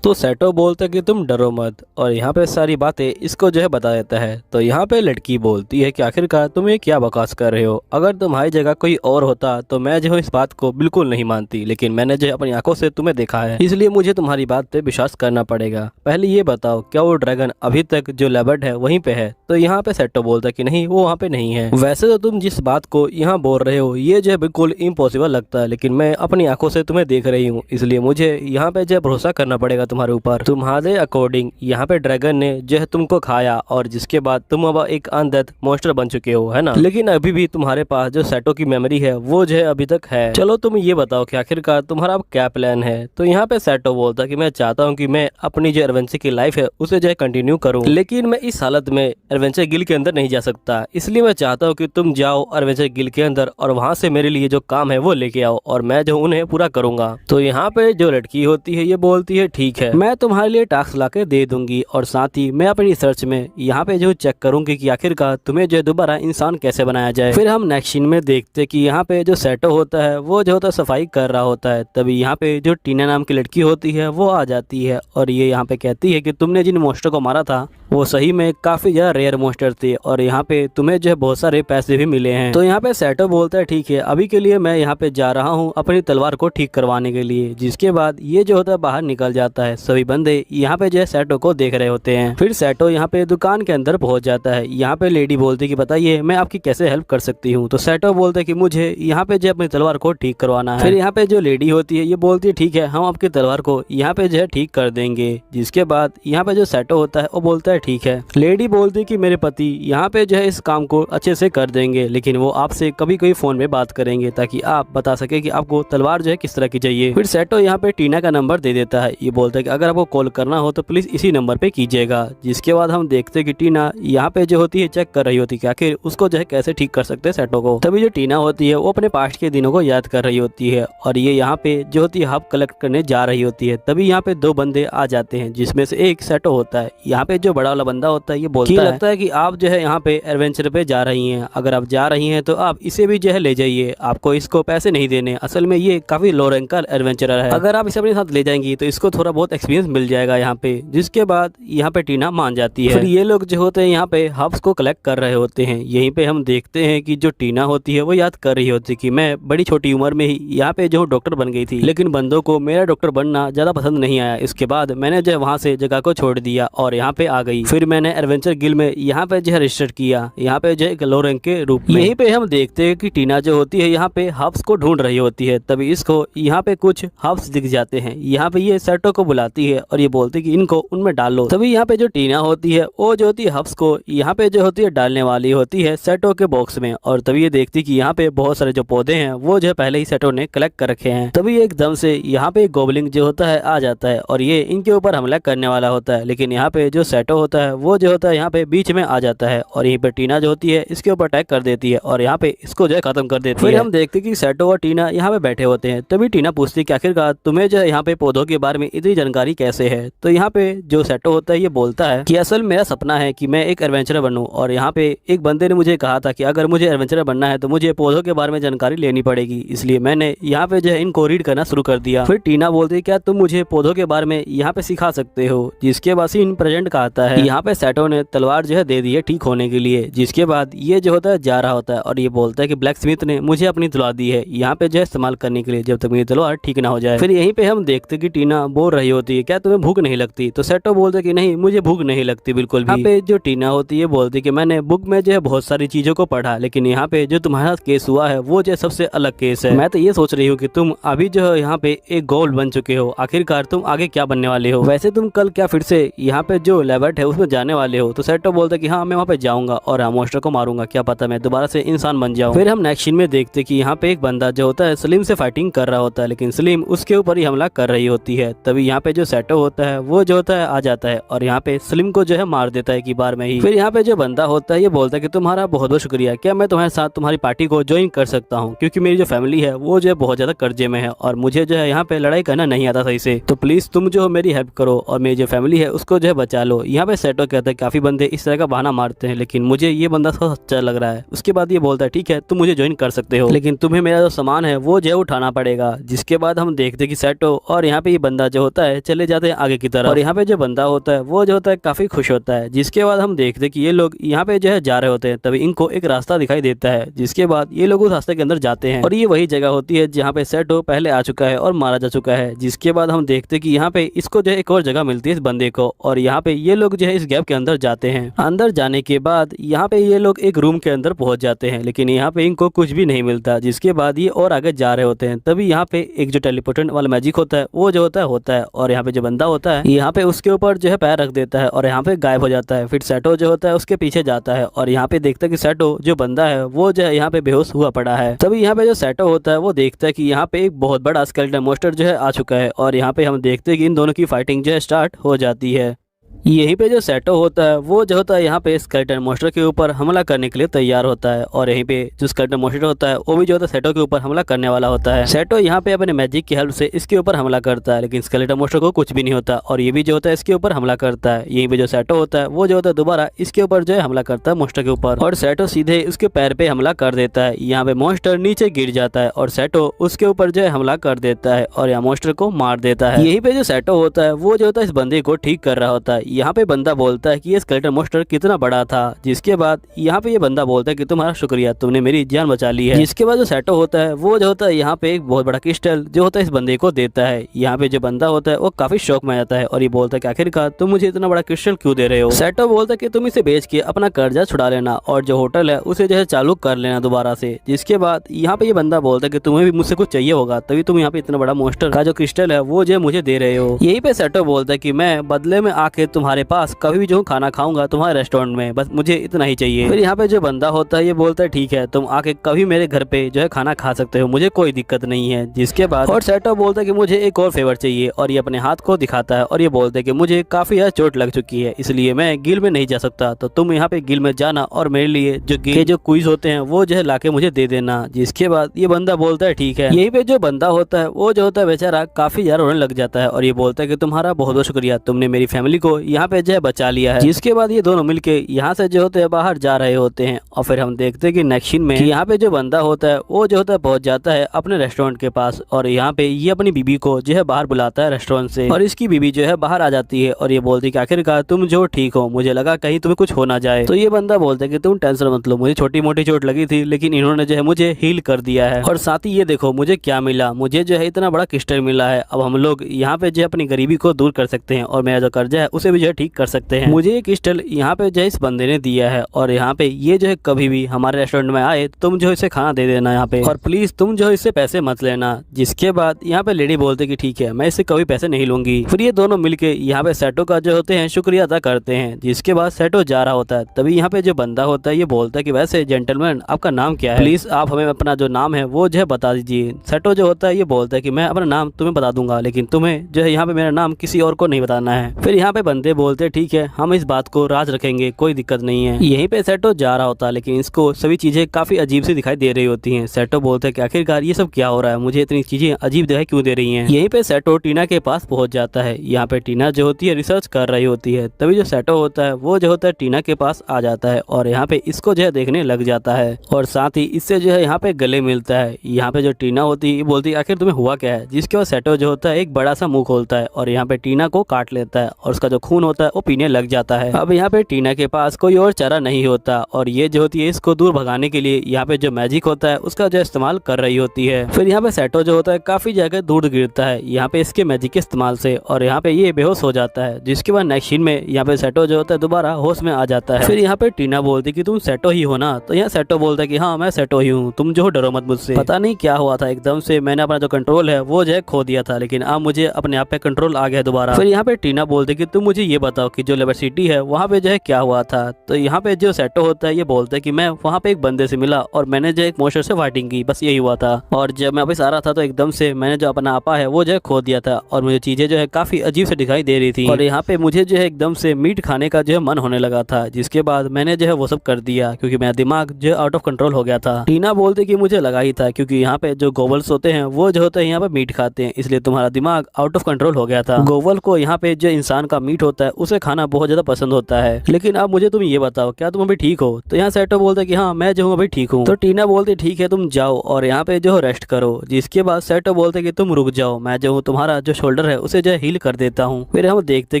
तो सेटो बोलता है कि तुम डरो मत और यहाँ पे सारी बातें इसको जो है बता देता है। तो यहाँ पे लड़की बोलती है कि आखिरकार तुम ये क्या बकवास कर रहे हो, अगर तुम्हारी जगह कोई और होता तो मैं जो इस बात को बिल्कुल नहीं मानती, लेकिन मैंने जो अपनी आंखों से तुम्हें देखा है इसलिए मुझे तुम्हारी बात पे विश्वास करना पड़ेगा। पहले ये बताओ क्या वो ड्रैगन अभी तक जो लेबर्ड है वहीं पे है। तो यहाँ पे सेटो बोलता है कि नहीं वो वहाँ पे नहीं है। वैसे तो तुम जिस बात को यहाँ बोल रहे हो ये जो है बिल्कुल इम्पॉसिबल लगता है, लेकिन मैं अपनी आंखों से तुम्हें देख रही हूँ इसलिए मुझे यहाँ पे जो भरोसा करना पड़ेगा तुम्हारे ऊपर। तुम्हारे अकॉर्डिंग यहाँ पे ड्रैगन ने जो है तुमको खाया और जिसके बाद तुम अब एक अनडेथ मॉन्स्टर बन चुके हो, है ना। लेकिन अभी भी तुम्हारे पास जो सैटो की मेमोरी है वो जो है अभी तक है। चलो तुम ये बताओ कि आखिरकार तुम्हारा अब क्या प्लान है। तो यहाँ पे सैटो बोलता कि मैं चाहता हूँ कि मैं अपनी जो एडवेंचर की लाइफ है उसे जो है कंटिन्यू करूँ, लेकिन मैं इस हालत में एडवेंचर गिल्ड के अंदर नहीं जा सकता। इसलिए मैं चाहता हूँ कि तुम जाओ एडवेंचर गिल्ड के अंदर और वहाँ से मेरे लिए जो काम है वो लेके आओ और मैं जो उन्हें पूरा करूंगा। तो यहाँ पे जो लड़की होती है ये बोलती है ठीक है, मैं तुम्हारे लिए टास्क लाके दे दूंगी और साथ ही मैं अपनी रिसर्च में यहाँ पे जो चेक करूंगी कि आखिरकार तुम्हें जो दोबारा इंसान कैसे बनाया जाए। फिर हम नेक्स्ट सीन में देखते कि यहाँ पे जो सैटो होता है वो जो होता है सफाई कर रहा होता है। तभी यहाँ पे जो टीना नाम की लड़की होती है वो आ जाती है और ये यहाँ पे कहती है कि तुमने जिन मॉन्स्टर को मारा था वो सही में काफी ज्यादा रेयर मॉन्स्टर थे और यहाँ पे तुम्हें जो है बहुत सारे पैसे भी मिले हैं। तो यहाँ पे सैटो बोलता है ठीक है, अभी के लिए मैं यहाँ पे जा रहा हूँ अपनी तलवार को ठीक करवाने के लिए। जिसके बाद ये जो होता है बाहर निकल जाता है। सभी बंदे यहाँ पे जो है सैटो को देख रहे होते हैं। फिर सैटो यहाँ पे दुकान के अंदर पहुंच जाता है। यहाँ पे लेडी बोलती है कि बताइए मैं आपकी कैसे हेल्प कर सकती हूँ। तो सैटो बोलता है कि मुझे यहाँ पे जो अपनी तलवार को ठीक करवाना है। फिर यहाँ पे जो लेडी होती है ये बोलती है ठीक है, हम आपकी तलवार को यहाँ पे जो है ठीक कर देंगे। जिसके बाद यहाँ पे जो सैटो होता है वो बोलता है ठीक है। लेडी बोलती है कि मेरे पति यहाँ पे जो है इस काम को अच्छे से कर देंगे, लेकिन वो आपसे कभी कोई फोन में बात करेंगे ताकि आप बता सके कि आपको तलवार जो है किस तरह की चाहिए। फिर सैटो यहाँ पे टीना का नंबर दे देता है। ये बोलता है कि अगर आपको कॉल करना हो तो प्लीज इसी नंबर पे कीजिएगा। जिसके बाद हम देखते हैं कि टीना यहाँ पे जो होती है चेक कर रही होती है कि आखिर उसको जो है कैसे ठीक कर सकते हैं सैटो को। तभी जो टीना होती है वो अपने पास्ट के दिनों को याद कर रही होती है और ये यहाँ पे जो होती है हब कलेक्ट करने जा रही होती है। तभी यहाँ पे दो बंदे आ जाते हैं जिसमें से एक सैटो होता है। यहाँ पे जो बड़ा वाला बंदा होता है ये बोलता लगता है कि आप जो है यहाँ पे एडवेंचर पे जा रही हैं, अगर आप जा रही हैं तो आप इसे भी जो है ले जाइए, आपको इसको पैसे नहीं देने। असल में ये काफी लो रैंक का एडवेंचरर है, अगर आप इसे अपने साथ ले जाएंगी तो इसको थोड़ा बहुत एक्सपीरियंस मिल जाएगा यहाँ पे। जिसके बाद यहाँ पे टीना मान जाती है। फिर ये लोग जो होते हैं यहाँ पे हब्स को कलेक्ट कर रहे होते हैं। यहीं पे हम देखते हैं कि जो टीना होती है वो याद कर रही होती है कि मैं बड़ी छोटी उम्र में ही यहाँ पे जो डॉक्टर बन गई थी, लेकिन बंदों को मेरा डॉक्टर बनना ज्यादा पसंद नहीं आया। इसके बाद मैंने जो वहाँ से जगह को छोड़ दिया और यहाँ पे आ गई। फिर मैंने एडवेंचर गिल्ड में यहाँ पे जो है रजिस्टर किया, यहाँ पे जो है लो रैंक के रूप में। यहीं पे हम देखते हैं कि टीना जो होती है यहाँ पे हब्स को ढूंढ रही होती है। तभी इसको यहाँ पे कुछ हब्स दिख जाते हैं। यहाँ पे ये सैटो को बुलाती है और ये बोलती है कि इनको उनमें डाल लो। तभी यहाँ पे जो टीना होती है वो जो होती है हब्स को यहाँ पे जो होती है डालने वाली होती है सैटो के बॉक्स में। और तभी ये देखती है कि यहाँ पे बहुत सारे जो पौधे हैं वो जो पहले ही सैटो ने कलेक्ट कर रखे हैं। तभी एकदम से यहाँ पे गोबलिंग जो होता है आ जाता है और ये इनके ऊपर हमला करने वाला होता है। लेकिन यहाँ पे जो सैटो होता है वो जो होता है यहाँ पे बीच में आ जाता है और यहीं पे टीना जो होती है इसके ऊपर अटैक कर देती है और यहाँ पे इसको जो है खत्म कर देती है। फिर हम देखते हैं कि सैटो और टीना यहाँ पे बैठे होते हैं। तभी टीना पूछती है कि आखिरकार तुम्हें जो है यहाँ पे पौधों के बारे में इतनी जानकारी कैसे है। तो यहाँ पे जो सैटो होता है ये बोलता है कि असल मेरा सपना है कि मैं एक एडवेंचरर बनूं और यहाँ पे एक बंदे ने मुझे कहा था कि अगर मुझे एडवेंचरर बनना है तो मुझे पौधों के बारे में जानकारी लेनी पड़ेगी, इसलिए मैंने यहाँ पे जो है इनको रीड करना शुरू कर दिया। फिर टीना बोलती है क्या तुम मुझे पौधों के बारे में यहाँ पे सिखा सकते हो। जिसके बाद सीन प्रेजेंट का आता है। यहाँ पे सैटो ने तलवार जो है दे दी है ठीक होने के लिए। जिसके बाद ये जो होता है जा रहा होता है और ये बोलता है कि ब्लैक स्मिथ ने मुझे अपनी तलवार दी है यहाँ पे जो है इस्तेमाल करने के लिए जब तक मेरी तलवार ठीक ना हो जाए। फिर यहीं पे हम देखते कि टीना बोल रही होती है क्या तुम्हें भूख नहीं लगती। तो सैटो बोलता है कि नहीं मुझे भूख नहीं लगती बिल्कुल भी। यहाँ पे जो टीना होती है बोलती है कि मैंने बुक में जो है बहुत सारी चीजों को पढ़ा, लेकिन यहाँ पे जो तुम्हारा केस हुआ है वो जो सबसे अलग केस है। मैं तो ये सोच रही हूँ कि तुम अभी जो है यहाँ पे एक गोल्ड बन चुके हो, आखिरकार तुम आगे क्या बनने वाले हो। वैसे तुम कल क्या फिर से यहाँ पे जो लेबर्ट है उसमें जाने वाले हो। तो सैटो बोलता है कि हाँ मैं वहाँ पे जाऊंगा और मॉन्स्टर को मारूंगा, क्या पता मैं दोबारा से इंसान बन जाऊं। फिर हम नेक्स्ट सीन में देखते कि यहाँ पे एक बंदा जो होता है सलीम से फाइटिंग कर रहा होता है, लेकिन सलीम उसके ऊपर ही हमला कर रही होती है। तभी यहाँ पे जो सैटो होता है वो जो होता है आ जाता है और यहाँ पे सलीम को जो है मार देता है कि बार में ही। फिर यहाँ पे जो बंदा होता है ये बोलता है कि तुम्हारा बहुत बहुत शुक्रिया, क्या मैं तुम्हारे साथ तुम्हारी पार्टी को ज्वाइन कर सकता हूँ, क्योंकि मेरी जो फैमिली है वो जो है बहुत ज्यादा कर्जे में है और मुझे जो है यहाँ पे लड़ाई करना नहीं आता सही से, तो प्लीज तुम जो मेरी हेल्प करो और मेरी जो फैमिली है उसको जो है बचा लो। यहाँ पे सैटो कहता है काफी बंदे इस तरह का बहाना मारते हैं, लेकिन मुझे ये बंदा थोड़ा सच्चा लग रहा है। उसके बाद ये बोलता है ठीक है तुम मुझे ज्वाइन कर सकते हो, लेकिन तुम्हें मेरा जो सामान है वो जो है उठाना पड़ेगा। जिसके बाद हम देखते कि सैटो और यहाँ पे ये बंदा जो होता है चले जाते हैं आगे की तरफ और यहाँ पे जो बंदा होता है वो जो होता है काफी खुश होता है। जिसके बाद हम देखते कि ये लोग यहाँ पे जो है जा रहे होते हैं। तभी इनको एक रास्ता दिखाई देता है, जिसके बाद ये लोग उस रास्ते के अंदर जाते हैं और ये वही जगह होती है जहाँ पे सैटो पहले आ चुका है और मारा जा चुका है। जिसके बाद हम देखते कि यहाँ पे इसको जो है एक और जगह मिलती है इस बंदे को और यहाँ पे ये लोग जो है इस गैप के अंदर जाते हैं। अंदर जाने के बाद यहाँ पे ये लोग एक रूम के अंदर पहुंच जाते हैं, लेकिन यहाँ पे इनको कुछ भी नहीं मिलता। जिसके बाद ये और आगे जा रहे होते हैं। तभी यहाँ पे एक जो टेलीपोर्टेंट वाला मैजिक होता है वो जो होता है और यहाँ पे जो बंदा होता है यहाँ पे उसके ऊपर जो है पैर रख देता है और यहाँ पे गायब हो जाता है। फिर सेटो जो होता है उसके पीछे जाता है और यहाँ पे देखता है कि सेटो जो बंदा है वो जो है यहाँ पे बेहोश हुआ पड़ा है। तभी यहाँ पे जो सेटो होता है वो देखता है कि यहाँ पे एक बहुत बड़ा स्केलेटन मॉन्स्टर जो है आ चुका है और यहाँ पे हम देखते हैं कि इन दोनों की फाइटिंग जो है स्टार्ट हो जाती है। यहीं पे जो सेटो होता है वो जो होता है यहाँ पे स्केलेटन मॉन्स्टर के ऊपर हमला करने के लिए तैयार होता है और यहीं पे जो स्केलेटन मॉन्स्टर होता है वो भी जो होता है सेटो के ऊपर हमला करने वाला होता है। सेटो यहाँ पे अपने मैजिक की हेल्प से इसके ऊपर हमला करता है लेकिन स्केलेटन मॉन्स्टर को कुछ भी नहीं होता और ये भी जो होता है इसके ऊपर हमला करता है। यहीं पे जो सेटो होता है वो जो होता है दोबारा इसके ऊपर जो है हमला करता है मॉन्स्टर के ऊपर और सेटो सीधे उसके पैर पे हमला कर देता है। यहाँ पे मॉन्स्टर नीचे गिर जाता है और सेटो उसके ऊपर जो है हमला कर देता है और यहाँ मॉन्स्टर को मार देता है। यहीं पे जो सेटो होता है वो जो होता है इस बंदे को ठीक कर रहा होता है। यहाँ पे बंदा बोलता है कि ये स्केलेटन मॉन्स्टर कितना बड़ा था, जिसके बाद यहाँ पे ये बंदा बोलता है कि तुम्हारा शुक्रिया, तुमने मेरी जान बचा ली है। जिसके बाद जो सेटो होता है वो जो होता है यहाँ पे एक बहुत बड़ा क्रिस्टल जो होता है इस बंदे को देता है। यहाँ पे जो बंदा होता है वो काफी शौक में आता है और ये बोलता है कि आखिरकार तुम मुझे इतना बड़ा क्रिस्टल क्यों दे रहे हो। सेटो बोलता है कि तुम इसे बेच के अपना कर्जा छुड़ा लेना और जो होटल है उसे जो है चालू कर लेना दोबारा से। जिसके बाद यहाँ पे ये बंदा बोलता है कि तुम्हें भी मुझसे कुछ चाहिए होगा तभी तुम यहाँ पे इतना बड़ा मॉन्स्टर का जो क्रिस्टल है वो जो मुझे दे रहे हो। यही पे सेटो बोलता है कि मैं बदले में आके तुम्हारे पास कभी भी जो खाना खाऊंगा तुम्हारे रेस्टोरेंट में, बस मुझे इतना ही चाहिए। फिर यहाँ पे जो बंदा होता है ये बोलता है ठीक है तुम आके कभी मेरे घर पे जो है खाना खा सकते हो, मुझे कोई दिक्कत नहीं है। जिसके बाद और सेटो बोलता है कि मुझे एक और फेवर चाहिए और ये अपने हाथ को दिखाता है और ये बोलता है कि मुझे काफी ज्यादा चोट लग चुकी है इसलिए मैं गिल में नहीं जा सकता, तो तुम यहाँ पे गिल में जाना और मेरे लिए जो गिल के जो क्विज होते हैं वो जो है लाके मुझे दे देना। जिसके बाद ये बंदा बोलता है ठीक है। यही पे जो बंदा होता है वो जो होता है बेचारा काफी ज्यादा रोने लग जाता है और ये बोलता है कि तुम्हारा बहुत बहुत शुक्रिया, तुमने मेरी फैमिली को यहाँ पे जो है बचा लिया है। जिसके बाद ये दोनों मिलके यहाँ से जो होते हैं बाहर जा रहे होते हैं और फिर हम देखते हैं कि नेक्स्ट सीन में यहाँ पे जो बंदा होता है वो जो होता है पहुंच जाता है अपने रेस्टोरेंट के पास और यहाँ पे ये अपनी बीबी को जो है बाहर बुलाता है रेस्टोरेंट से और इसकी बीबी जो है बाहर आ जाती है और ये बोलती है कि आखिरकार तुम जो ठीक हो, मुझे लगा कहीं तुम्हें कुछ हो ना जाए। तो ये बंदा बोलता है कि तुम टेंशन मत लो, मुझे छोटी मोटी चोट लगी थी लेकिन इन्होंने जो है मुझे हील कर दिया है और साथ ही ये देखो मुझे क्या मिला, मुझे जो है इतना बड़ा क्रिस्टल मिला है। अब हम लोग यहाँ पे जो अपनी गरीबी को दूर कर सकते हैं और मेरा जो कर्जा है उसे भी जो है ठीक कर सकते हैं। मुझे ये क्रिस्टल यहाँ पे जो है इस बंदे ने दिया है और यहाँ पे ये जो है कभी भी हमारे रेस्टोरेंट में आए तुम जो इसे खाना दे देना यहाँ पे और प्लीज तुम जो इससे पैसे मत लेना। जिसके बाद यहाँ पे लेडी बोलते कि ठीक है मैं इससे कभी पैसे नहीं लूंगी। फिर ये दोनों मिलके यहाँ पे सेटो का जो होते हैं शुक्रिया अदा करते हैं। जिसके बाद सेटो जा रहा होता है तभी यहाँ पे जो बंदा होता है ये बोलता है कि वैसे जेंटलमैन आपका नाम क्या है, प्लीज आप हमें अपना जो नाम है वो जो है बता दीजिए। सेटो जो होता है ये बोलता है कि मैं अपना नाम तुम्हें बता दूंगा लेकिन तुम्हें जो है यहाँ पे मेरा नाम किसी और को नहीं बताना है। फिर यहाँ पे बंदे बोलते ठीक है हम इस बात को राज रखेंगे, कोई दिक्कत नहीं है। यहीं पे सेटो जा रहा होता है लेकिन इसको सभी चीजें काफी अजीब सी दिखाई दे रही होती हैं। सेटो बोलता है कि आखिरकार ये सब क्या हो रहा है, मुझे इतनी चीजें अजीब दिखाई क्यों दे रही हैं। यहीं पे सेटो टीना के पास पहुंच जाता है। यहाँ पे टीना जो होती है रिसर्च कर रही होती है। तभी जो सेटो होता है वो जो होता है टीना के पास आ जाता है और यहाँ पे इसको जो है देखने लग जाता है और साथ ही इससे जो है यहाँ पे गले मिलता है। यहाँ पे जो टीना होती है बोलती है आखिर तुम्हें हुआ क्या है। जिसके बाद सेटो जो होता है एक बड़ा सा मुंह खोलता है और यहाँ पे टीना को काट लेता है और उसका जो खून होता है वो पीने लग जाता है। अब यहाँ पे टीना के पास कोई और चारा नहीं होता और ये जो होती है इसको दूर भगाने के लिए यहाँ पे जो मैजिक होता है उसका जो इस्तेमाल कर रही होती है। फिर यहाँ पे सेटो जो होता है काफी जगह दूर गिरता है यहाँ पे इसके मैजिक के इस्तेमाल से और यहाँ पे ये बेहोश हो जाता है। जिसके बाद नेक्स्ट सीन में यहाँ पे सेटो जो होता है दोबारा होश में आ जाता है। फिर यहाँ पे टीना बोलती कि तुम सेटो ही हो ना, तो यहाँ सेटो बोलता है कि हाँ मैं सेटो ही हूँ, तुम जो हो डरो मत मुझसे। पता नहीं क्या हुआ था एकदम से मैंने अपना जो कंट्रोल है वो जो है खो दिया था लेकिन अब मुझे अपने आप पे कंट्रोल आ गया दोबारा। फिर यहाँ पे टीना बोलती कि तुम मुझे ये बताओ कि जो लेबर सिटी है वहाँ पे जो है क्या हुआ था। तो यहाँ पे जो सेटो होता है ये बोलता है कि मैं वहाँ पे एक बंदे से मिला और मैंने जो एक मॉन्स्टर से फाइटिंग की, बस यही हुआ था। और जब मैं वापस आ रहा था तो एकदम से मैंने जो अपना आपा है वो जो है खो दिया था और मुझे चीजें जो है काफी अजीब से दिखाई दे रही थी और यहाँ पे मुझे जो है एकदम से मीट खाने का जो है मन होने लगा था। जिसके बाद मैंने जो है वो सब कर दिया क्योंकि मेरा दिमाग जो आउट ऑफ कंट्रोल हो गया था। टीना बोलती कि मुझे लगा ही था क्योंकि यहाँ पे जो गोवल्स होते हैं वो जो होते हैं यहाँ पे मीट खाते हैं इसलिए तुम्हारा दिमाग आउट ऑफ कंट्रोल हो गया था। गोवल को यहाँ पे जो इंसान का मीट होता है उसे खाना बहुत ज्यादा पसंद होता है। लेकिन अब मुझे तुम ये बताओ क्या तुम अभी ठीक हो। तो यहाँ सेटो बोलता है कि हाँ मैं जो हूँ अभी ठीक हूँ। तो टीना बोलती ठीक है तुम जाओ और यहाँ पे जो रेस्ट करो। जिसके बाद सेटो बोलते कि तुम रुक जाओ, मैं जो हूँ तुम्हारा जो शोल्डर है उसे जो है हील कर देता हूँ। फिर हम देखते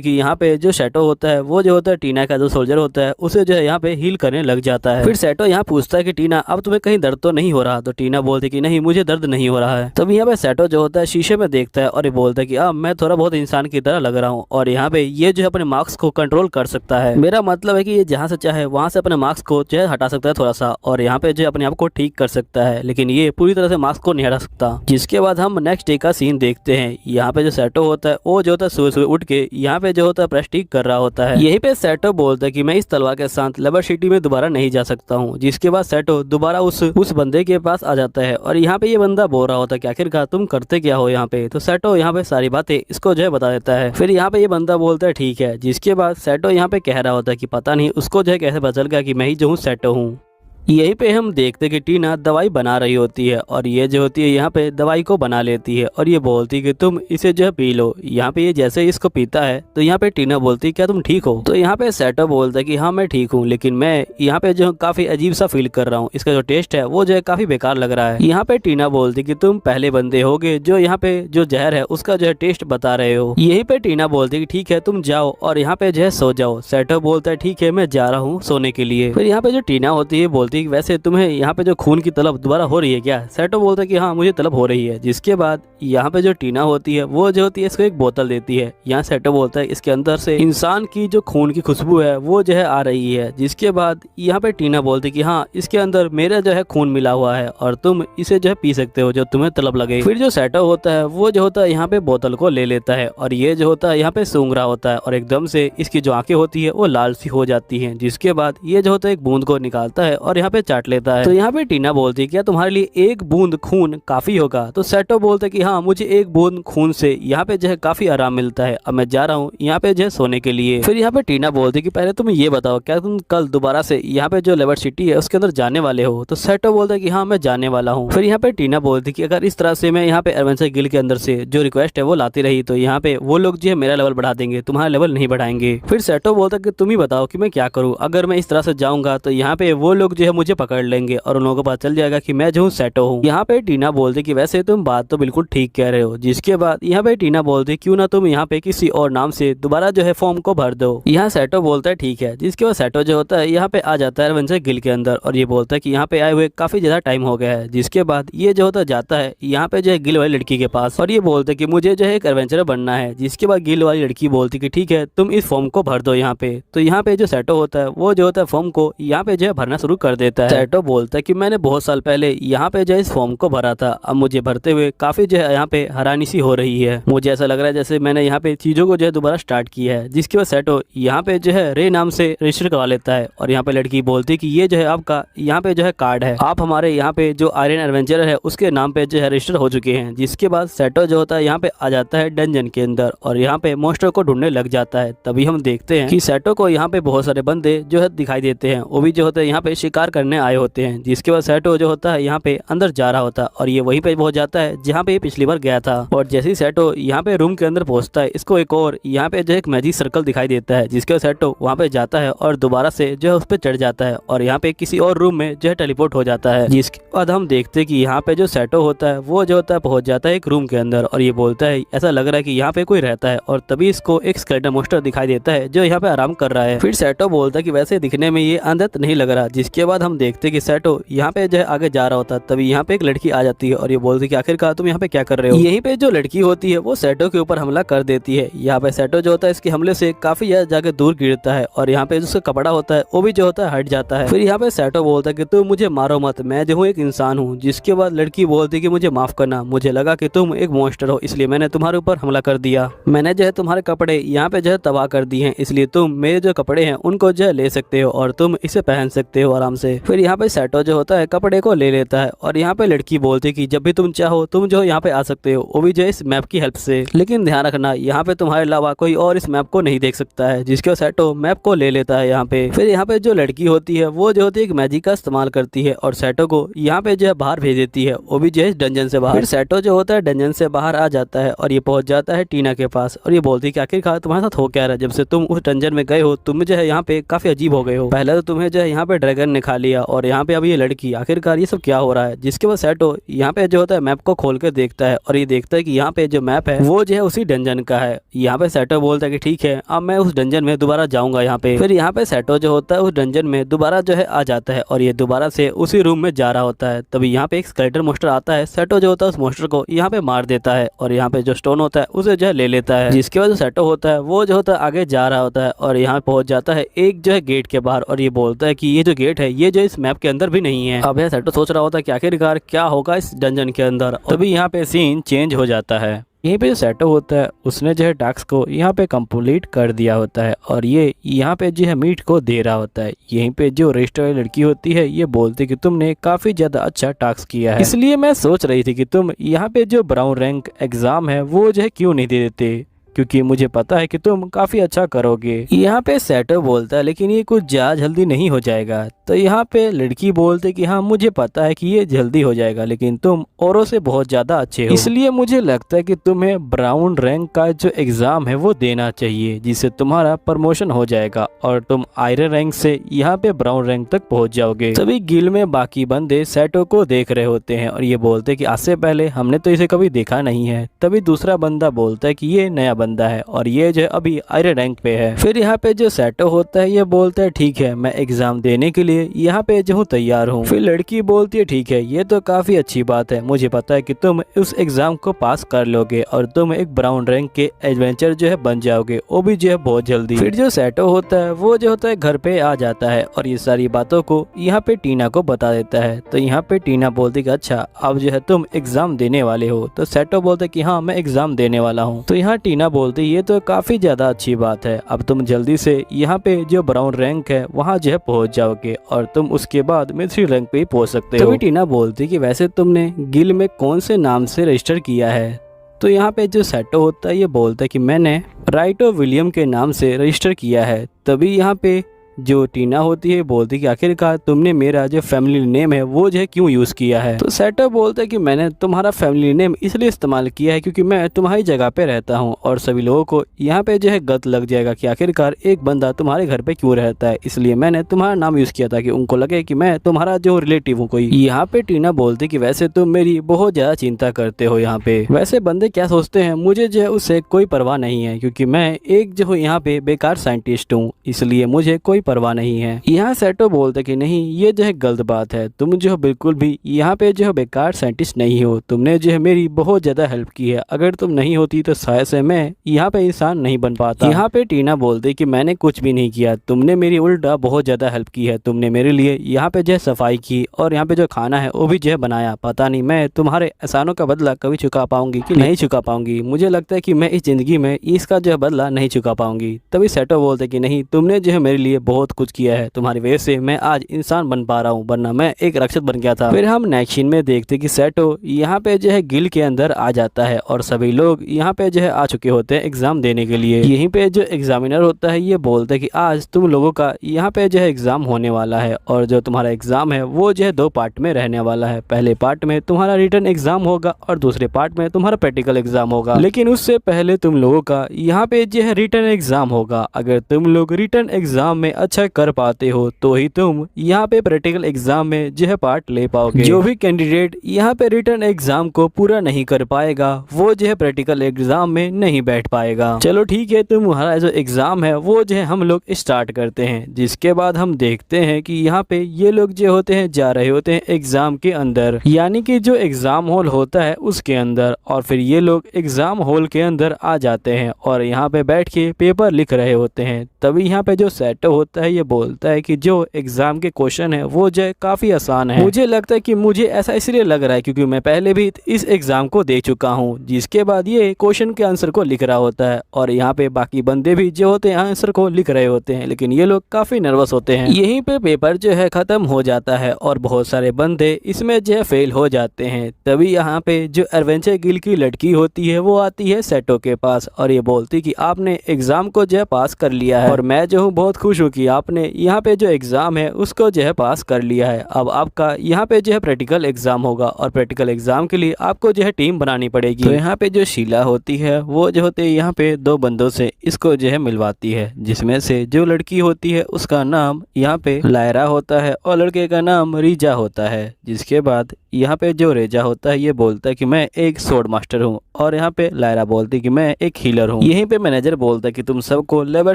कि यहाँ पे जो सेटो होता है वो जो होता है टीना का जो सोल्जर होता है उसे जो है यहाँ पे हील करने लग जाता है। फिर सेटो यहाँ पूछता है कि टीना अब तुम्हें कहीं दर्द तो नहीं हो रहा। तो टीना बोलती कि नहीं मुझे दर्द नहीं हो रहा है। तभी यहाँ पे सेटो जो होता है शीशे में देखता है और ये बोलता है कि अब मैं थोड़ा बहुत इंसान की तरह लग रहा हूँ और यहाँ पे ये जो जो है अपने मार्क्स को कंट्रोल कर सकता है। मेरा मतलब है कि ये जहाँ से चाहे वहाँ से अपने मार्क्स को जो है हटा सकता है थोड़ा सा, और यहाँ पे जो है अपने आप को ठीक कर सकता है, लेकिन ये पूरी तरह से मार्क्स को नहीं हटा सकता। जिसके बाद हम नेक्स्ट डे का सीन देखते हैं। यहाँ पे जो सेटो होता है वो जो होता है सुबह सुबह उठ के यहाँ पे जो होता है प्रेस्टिक कर रहा होता है। यहीं पे सेटो बोलता है कि मैं इस तलवार के साथ लेबर सिटी में दोबारा नहीं जा सकता हूँ। जिसके बाद सेटो दोबारा उस बंदे के पास आ जाता है और यहाँ पे ये बंदा बोल रहा होता है कि आखिरकार तुम करते क्या हो यहाँ पे। तो सेटो यहाँ पे सारी बातें इसको जो है बता देता है। फिर यहाँ पे ये बंदा बोलता है ठीक है। जिसके बाद सेटो यहाँ पे कह रहा होता है कि पता नहीं उसको जो है कैसे पता चल गया कि मैं ही जो हूँ सेटो हूँ। यहीं पे हम देखते कि टीना दवाई बना रही होती है और ये जो होती है यहाँ पे दवाई को बना लेती है और ये बोलती है कि तुम इसे जो है पी लो। यहाँ पे ये जैसे ही इसको पीता है तो यहाँ पे टीना बोलती है क्या तुम ठीक हो। तो यहाँ पे सेटो बोलता है कि हाँ मैं ठीक हूँ, लेकिन मैं यहाँ पे जो काफी अजीब सा फील कर रहा हूँ। इसका जो टेस्ट है वो जो है काफी बेकार लग रहा है। यहाँ पे टीना बोलती है कि तुम पहले बंदे होगे जो यहाँ पे जो जहर है उसका जो है टेस्ट बता रहे हो। यहीं पे टीना बोलती है कि ठीक है तुम जाओ और यहाँ पे जो है सो जाओ। सेटो बोलता है ठीक है मैं जा रहा हूँ सोने के लिए। फिर यहाँ पे जो टीना होती है बोलती है वैसे तुम्हें यहाँ पे जो खून की तलब दोबारा हो रही है क्या। सेटो बोलता है कि हाँ मुझे तलब हो रही है। जिसके बाद यहाँ पे जो टीना होती है वो जो होती है इसको एक बोतल देती है। यहाँ सेटो बोलता है इसके अंदर से इंसान की जो खून की खुशबू है वो जो है आ रही है। जिसके बाद यहाँ पे टीना बोलती है कि हाँ इसके अंदर मेरा जो है खून मिला हुआ है और तुम इसे जो है पी सकते हो जो तुम्हें तलब लगे। फिर जो सेटो होता है वो जो होता है यहाँ पे बोतल को ले लेता है और ये जो होता है यहाँ पे सूंघ रहा होता है और एकदम से इसकी जो आंखें होती है वो लाल सी हो जाती है। जिसके बाद ये जो होता है एक बूंद को निकालता है और यहाँ पे चाट लेता है। तो यहाँ पे टीना बोलती है क्या तुम्हारे लिए एक बूंद खून काफी होगा। तो सेटो बोलता है कि हाँ मुझे एक बूंद खून से यहाँ पे जो है काफी आराम मिलता है, अब मैं जा रहा हूँ यहाँ पे जो है सोने के लिए। फिर यहाँ पे टीना बोलती है कि पहले तुम ये बताओ क्या तुम कल दोबारा से यहाँ पे जो लेबर सिटी है उसके अंदर जाने वाले हो। तो सेटो बोलता है कि हाँ मैं जाने वाला हूँ। फिर यहाँ पे टीना बोलती है कि अगर इस तरह से मैं यहाँ पे एडवेंचर गिल्ड के अंदर से जो रिक्वेस्ट है वो लाती रही तो यहाँ पे वो लोग जो है मेरा लेवल बढ़ा देंगे, तुम्हारा लेवल नहीं बढ़ाएंगे। फिर सेटो बोलता है कि तुम ही बताओ कि मैं क्या करूँ, अगर मैं इस तरह से जाऊंगा तो यहाँ पे वो लोग जो है मुझे पकड़ लेंगे और उन लोगों को पता चल जाएगा कि मैं जो हूँ सेटो हूँ। यहाँ पे टीना बोलती कि वैसे तुम बात तो बिल्कुल ठीक कह रहे हो। जिसके बाद यहाँ पे टीना बोलती क्यों ना तुम यहाँ पे किसी और नाम से दोबारा जो है फॉर्म को भर दो। यहाँ सेटो बोलता है ठीक है। जिसके बाद सेटो जो होता है यहाँ पे आ जाता है एडवेंचर गिल्ड के अंदर और ये बोलता है कि यहाँ पे आए हुए काफी ज्यादा टाइम हो गया है। जिसके बाद ये जो होता जाता है यहाँ पे जो है गिल्ड वाली लड़की के पास और ये बोलते कि मुझे जो है एक एडवेंचर बनना है। जिसके बाद गिल्ड वाली लड़की बोलती कि ठीक है तुम इस फॉर्म को भर दो यहाँ पे। तो यहाँ पे जो सेटो होता है वो जो होता है फॉर्म को यहाँ पे जो है भरना शुरू कर देता है। सेटो बोलता है कि मैंने बहुत साल पहले यहाँ पे जो इस फॉर्म को भरा था, अब मुझे भरते हुए काफी जो है यहाँ पे हैरानी सी हो रही है। मुझे ऐसा लग रहा है जैसे मैंने यहाँ पे चीजों को जो है दोबारा स्टार्ट किया है। जिसके बाद सेटो यहाँ पे जो है रे नाम से रजिस्टर करवा लेता है और यहाँ पे लड़की बोलती कि ये जो है आपका यहाँ पे जो है कार्ड है, आप हमारे यहाँ पे जो आयरन एडवेंचरर है उसके नाम पे जो है रजिस्टर हो चुके हैं। जिसके बाद सेटो जो होता है यहाँ पे आ जाता है डंजन के अंदर और यहाँ पे मोस्टर को ढूंढने लग जाता है। तभी हम देखते हैं कि सेटो को यहाँ पे बहुत सारे बंदे जो है दिखाई देते हैं, वो भी जो होते हैं यहाँ पे शिकार करने आए होते हैं। जिसके बाद सेटो जो होता है यहाँ पे अंदर जा रहा होता है और ये वहीं पे पहुंच जाता है जहाँ पे पिछली बार गया था। और जैसे ही सेटो यहाँ पे रूम के अंदर पहुंचता है इसको एक और यहाँ पे जो एक मैजिक सर्कल दिखाई देता है। जिसके बाद सेटो वहाँ पे जाता है और दोबारा से जो है उस पर चढ़ जाता है और यहाँ पे किसी और रूम में जो है टेलीपोर्ट हो जाता है। जिसके बाद हम देखते हैं कि यहाँ पे जो सेटो होता है वो जो होता है पहुंच जाता है एक रूम के अंदर और ये बोलता है ऐसा लग रहा है कि यहाँ पे कोई रहता है और तभी इसको एक स्केलेटन मॉन्स्टर दिखाई देता है जो यहाँ पे आराम कर रहा है। फिर सेटो बोलता है कि वैसे दिखने में ये अंधत नहीं लग रहा। जिसके बाद हम देखते हैं कि सेटो यहाँ पे जो है आगे जा रहा होता है, तभी यहाँ पे एक लड़की आ जाती है और ये बोलती है कि आखिरकार तुम यहाँ पे क्या कर रहे हो। यहीं पे जो लड़की होती है वो सेटो के ऊपर हमला कर देती है। यहाँ पे सेटो जो होता है इसके हमले से काफी ज्यादा जाके दूर गिरता है और यहाँ पे जिसका कपड़ा होता है वो भी जो होता है हट जाता है। फिर यहाँ पे सेटो बोलता है कि तुम मुझे मारो मत, मैं जो हूँ एक इंसान हूँ। जिसके बाद लड़की बोलती है कि मुझे माफ करना, मुझे लगा कि तुम एक मॉन्स्टर हो इसलिए मैंने तुम्हारे ऊपर हमला कर दिया। मैंने जो है तुम्हारे कपड़े यहाँ पे जो है तबाह कर दिए हैं, इसलिए तुम मेरे जो कपड़े हैं उनको जो है ले सकते हो और तुम इसे पहन सकते हो आराम से। फिर यहाँ पे सेटो जो होता है कपड़े को ले लेता है और यहाँ पे लड़की बोलती है कि जब भी तुम चाहो तुम जो यहाँ पे आ सकते हो, वो भी जो इस मैप की हेल्प से, लेकिन ध्यान रखना यहाँ पे तुम्हारे अलावा कोई और इस मैप को नहीं देख सकता है। जिसके सेटो मैप को ले लेता है यहाँ पे। फिर यहाँ पे जो लड़की होती है वो जो होती है एक मैजिक का इस्तेमाल करती है और सेटो को यहाँ पे जो है बाहर भेज देती है, वो भी जो है डंजन से बाहर। फिर सेटो जो होता है डंजन से बाहर आ जाता है और ये पहुंच जाता है टीना के पास और ये बोलती है कि आखिरकार तुम्हारे साथ हो क्या रहा है, जब से तुम उस डंजन में गए हो तुम जो है यहाँ पे काफी अजीब हो गए हो। पहले तो तुम्हें जो है यहाँ पे ड्रैगन ने खा लिया और यहाँ पे अब ये लड़की आखिरकार ये सब क्या हो रहा है, जिसके बाद सेटो यहाँ पे जो होता है मैप को खोल कर देखता है और ये देखता है कि यहाँ पे जो मैप है वो जो है उसी डंजन का है। यहाँ पे सेटो बोलता है कि ठीक है अब मैं उस डंजन में दोबारा जाऊंगा यहाँ पे। फिर यहाँ पे सेटो जो होता है उस डंजन में दोबारा जो है आ जाता है और ये दोबारा से उसी रूम में जा रहा होता है। तभी यहाँ पे एक स्केलेटन मोस्टर आता है, सेटो जो होता है उस मोस्टर को यहाँ पे मार देता है और यहाँ पे जो स्टोन होता है उसे जो है ले लेता है, जिसके बाद जो सेटो होता है वो जो होता है आगे जा रहा होता है और यहाँ पहुंच जाता है एक जो है गेट के बाहर और ये बोलता है कि ये जो गेट है ये जो इस मैप के अंदर भी नहीं है। अब यह सेटो सोच रहा होता है कि आखिरकार क्या होगा इस डंजन के अंदर। तभी यहाँ पे सीन चेंज हो जाता है। यहीं पे जो सेटो होता है उसने जो है टास्क को यहाँ पे कंप्लीट कर दिया होता है और ये यहाँ पे जो है मीट को दे रहा होता है। यहीं पे जो रजिस्टर वाली लड़की होती है ये बोलती कि तुमने काफी ज्यादा अच्छा टास्क किया है, इसलिए मैं सोच रही थी कि तुम यहाँ पे जो ब्राउन रैंक एग्जाम है वो जो है क्यों नहीं दे देते, क्योंकि मुझे पता है कि तुम काफी अच्छा करोगे। यहाँ पे सेटो बोलता है लेकिन ये कुछ ज्यादा जल्दी नहीं हो जाएगा। तो यहाँ पे लड़की बोलते कि हाँ मुझे पता है कि ये जल्दी हो जाएगा लेकिन तुम औरों से बहुत ज्यादा अच्छे हो, इसलिए मुझे लगता है कि तुम्हें ब्राउन रैंक का जो एग्जाम है वो देना चाहिए, जिससे तुम्हारा प्रमोशन हो जाएगा और तुम आयरन रैंक से यहाँ पे ब्राउन रैंक तक पहुंच जाओगे। सभी गिल में बाकी बंदे सेटो को देख रहे होते हैं और ये बोलते कि आज से पहले हमने तो इसे कभी देखा नहीं है। तभी दूसरा बंदा बोलता है कि ये नया बंदा है और ये जो अभी आयरन रैंक पे है। फिर यहाँ पे जो सेटो होता है ये बोलता है ठीक है मैं एग्जाम देने के लिए यहाँ पे जो हूँ तैयार हूँ। फिर लड़की बोलती है ठीक है ये तो काफी अच्छी बात है, मुझे पता है कि तुम उस एग्जाम को पास कर लोगे और तुम एक ब्राउन रैंक के एडवेंचर जो है बन जाओगे, वो भी जो है बहुत जल्दी। फिर जो सेटो होता है वो जो होता है घर पे आ जाता है और ये सारी बातों को यहाँ पे टीना को बता देता है। तो यहाँ पे टीना बोलती कि अच्छा अब जो है तुम एग्जाम देने वाले हो। तो सेटो बोलता है कि हाँ मैं एग्जाम देने वाला हूँ। तो यहाँ टीना बोलती ये तो काफी ज्यादा अच्छी बात है, अब तुम जल्दी से यहाँ पे जो ब्राउन रैंक है वहाँ जो है पहुँच जाओगे और तुम उसके बाद मिलिट्री रैंक पे ही पहुँच सकते हो। तभी टीना बोलती कि वैसे तुमने गिल में कौन से नाम से रजिस्टर किया है। तो यहाँ पे जो सेटो होता है ये बोलता है कि मैंने राइटो विलियम के नाम से रजिस्टर किया है। तभी यहाँ पे जो टीना होती है बोलती कि आखिरकार तुमने मेरा जो फैमिली नेम है वो जो है क्यों यूज किया है। तो सेटो बोलता है कि मैंने तुम्हारा फैमिली नेम इसलिए इस्तेमाल किया है क्योंकि मैं तुम्हारी जगह पे रहता हूँ और सभी लोगों को यहाँ पे जो है गलत लग जाएगा कि आखिरकार एक बंदा तुम्हारे घर पे क्यों रहता है, इसलिए मैंने तुम्हारा नाम यूज किया था कि उनको लगे कि मैं तुम्हारा जो रिलेटिव हूँ कोई। यहाँ पे टीना बोलती कि वैसे तुम मेरी बहुत ज्यादा चिंता करते हो, यहाँ पे वैसे बंदे क्या सोचते हैं मुझे जो है उससे कोई परवाह नहीं है क्योंकि मैं एक जो हूँ यहाँ पे बेकार साइंटिस्ट हूँ, इसलिए मुझे कोई परवाह नहीं है। यहाँ सेटो बोलते कि नहीं ये जो है गलत बात है, तुम जो है बिल्कुल भी यहाँ पे जो है बेकार साइंटिस्ट नहीं हो, तुमने जो है मेरी बहुत ज्यादा हेल्प की है, अगर तुम नहीं होती तो शायद से मैं यहाँ पे इंसान नहीं बन पाता। यहाँ पे टीना बोलती कि मैंने कुछ भी नहीं किया, तुमने मेरी उल्टा बहुत ज्यादा हेल्प की है, तुमने मेरे लिए यहाँ पे जो है सफाई की और यहाँ पे जो खाना है वो भी जो है बनाया, पता नहीं मैं तुम्हारे एहसानों का बदला कभी चुका पाऊंगी कि नहीं चुका पाऊंगी, मुझे लगता है कि मैं इस जिंदगी में इसका जो है बदला नहीं चुका पाऊंगी। तभी सेटो बोलते कि नहीं तुमने जो है मेरे लिए बहुत कुछ किया है, तुम्हारी वजह से मैं आज इंसान बन पा रहा हूँ, वरना मैं एक राक्षस बन गया था। फिर हम नेक्स्ट सीन में देखते कि सेटो यहाँ पे जो है गिल के अंदर आ जाता है और सभी लोग यहाँ पे जो है आ चुके होते हैं एग्जाम देने के लिए। यहीं पे जो एग्जामिनर होता है ये बोलता है कि आज तुम लोगों का यहाँ पे जो है एग्जाम होने वाला है और जो तुम्हारा एग्जाम है वो जो है 2 पार्ट में रहने वाला है। पहले पार्ट में तुम्हारा रिटन एग्जाम होगा और दूसरे पार्ट में तुम्हारा प्रैक्टिकल एग्जाम होगा, लेकिन उससे पहले तुम लोगों का यहाँ पे जो है रिटन एग्जाम होगा। अगर तुम लोग रिटन एग्जाम में अच्छा कर पाते हो तो ही तुम यहाँ पे प्रैक्टिकल एग्जाम में जो है पार्ट ले पाओगे। जो भी कैंडिडेट यहाँ पे रिटन एग्जाम को पूरा नहीं कर पाएगा वो जो है प्रैक्टिकल एग्जाम में नहीं बैठ पाएगा। चलो ठीक है, तुम्हारा जो एग्जाम है वो जो है हम लोग स्टार्ट करते हैं। जिसके बाद हम देखते हैं कि यहाँ पे ये लोग जो होते हैं जा रहे होते हैं एग्जाम के अंदर, यानी कि जो एग्जाम हॉल होता है उसके अंदर, और फिर ये लोग एग्जाम हॉल के अंदर आ जाते हैं और यहाँ पे बैठ के पेपर लिख रहे होते हैं। तभी यहाँ पे जो सेटो होता है ये बोलता है कि जो एग्जाम के क्वेश्चन है वो जो काफी आसान है। मुझे लगता है कि मुझे ऐसा इसलिए लग रहा है क्योंकि मैं पहले भी इस एग्जाम को दे चुका हूँ। जिसके बाद ये क्वेश्चन के आंसर को लिख रहा होता है और यहाँ पे बाकी बंदे भी जो होते हैं आंसर को लिख रहे होते हैं, लेकिन ये लोग काफी नर्वस होते हैं। यहीं पे पेपर जो है खत्म हो जाता है और बहुत सारे बंदे इसमें जो है फेल हो जाते हैं। तभी यहाँ पे जो एडवेंचर गिल की लड़की होती है वो आती है सेटो के पास और ये बोलती कि आपने एग्जाम को जो है पास कर लिया है और मैं जो हूँ बहुत खुश हूँ कि कि आपने यहाँ पे जो एग्ज़ाम है उसको जो है पास कर लिया है। अब आपका यहाँ पे जो है प्रैक्टिकल एग्ज़ाम होगा और प्रैक्टिकल एग्ज़ाम के लिए आपको जो है टीम बनानी पड़ेगी। तो यहाँ पे जो शीला होती है वो जो होते हैं यहाँ पे दो बंदों से इसको जो है मिलवाती है, जिसमें से जो लड़की होती है उसका नाम यहाँ पे लायरा होता है और लड़के का नाम रीजा होता है। जिसके बाद यहाँ पे जो रेजा होता है ये बोलता है कि मैं एक स्वॉर्ड मास्टर हूँ और यहाँ पे लायरा बोलती है कि मैं एक हीलर हूँ। यहीं पे मैनेजर बोलता है कि तुम सबको लेबर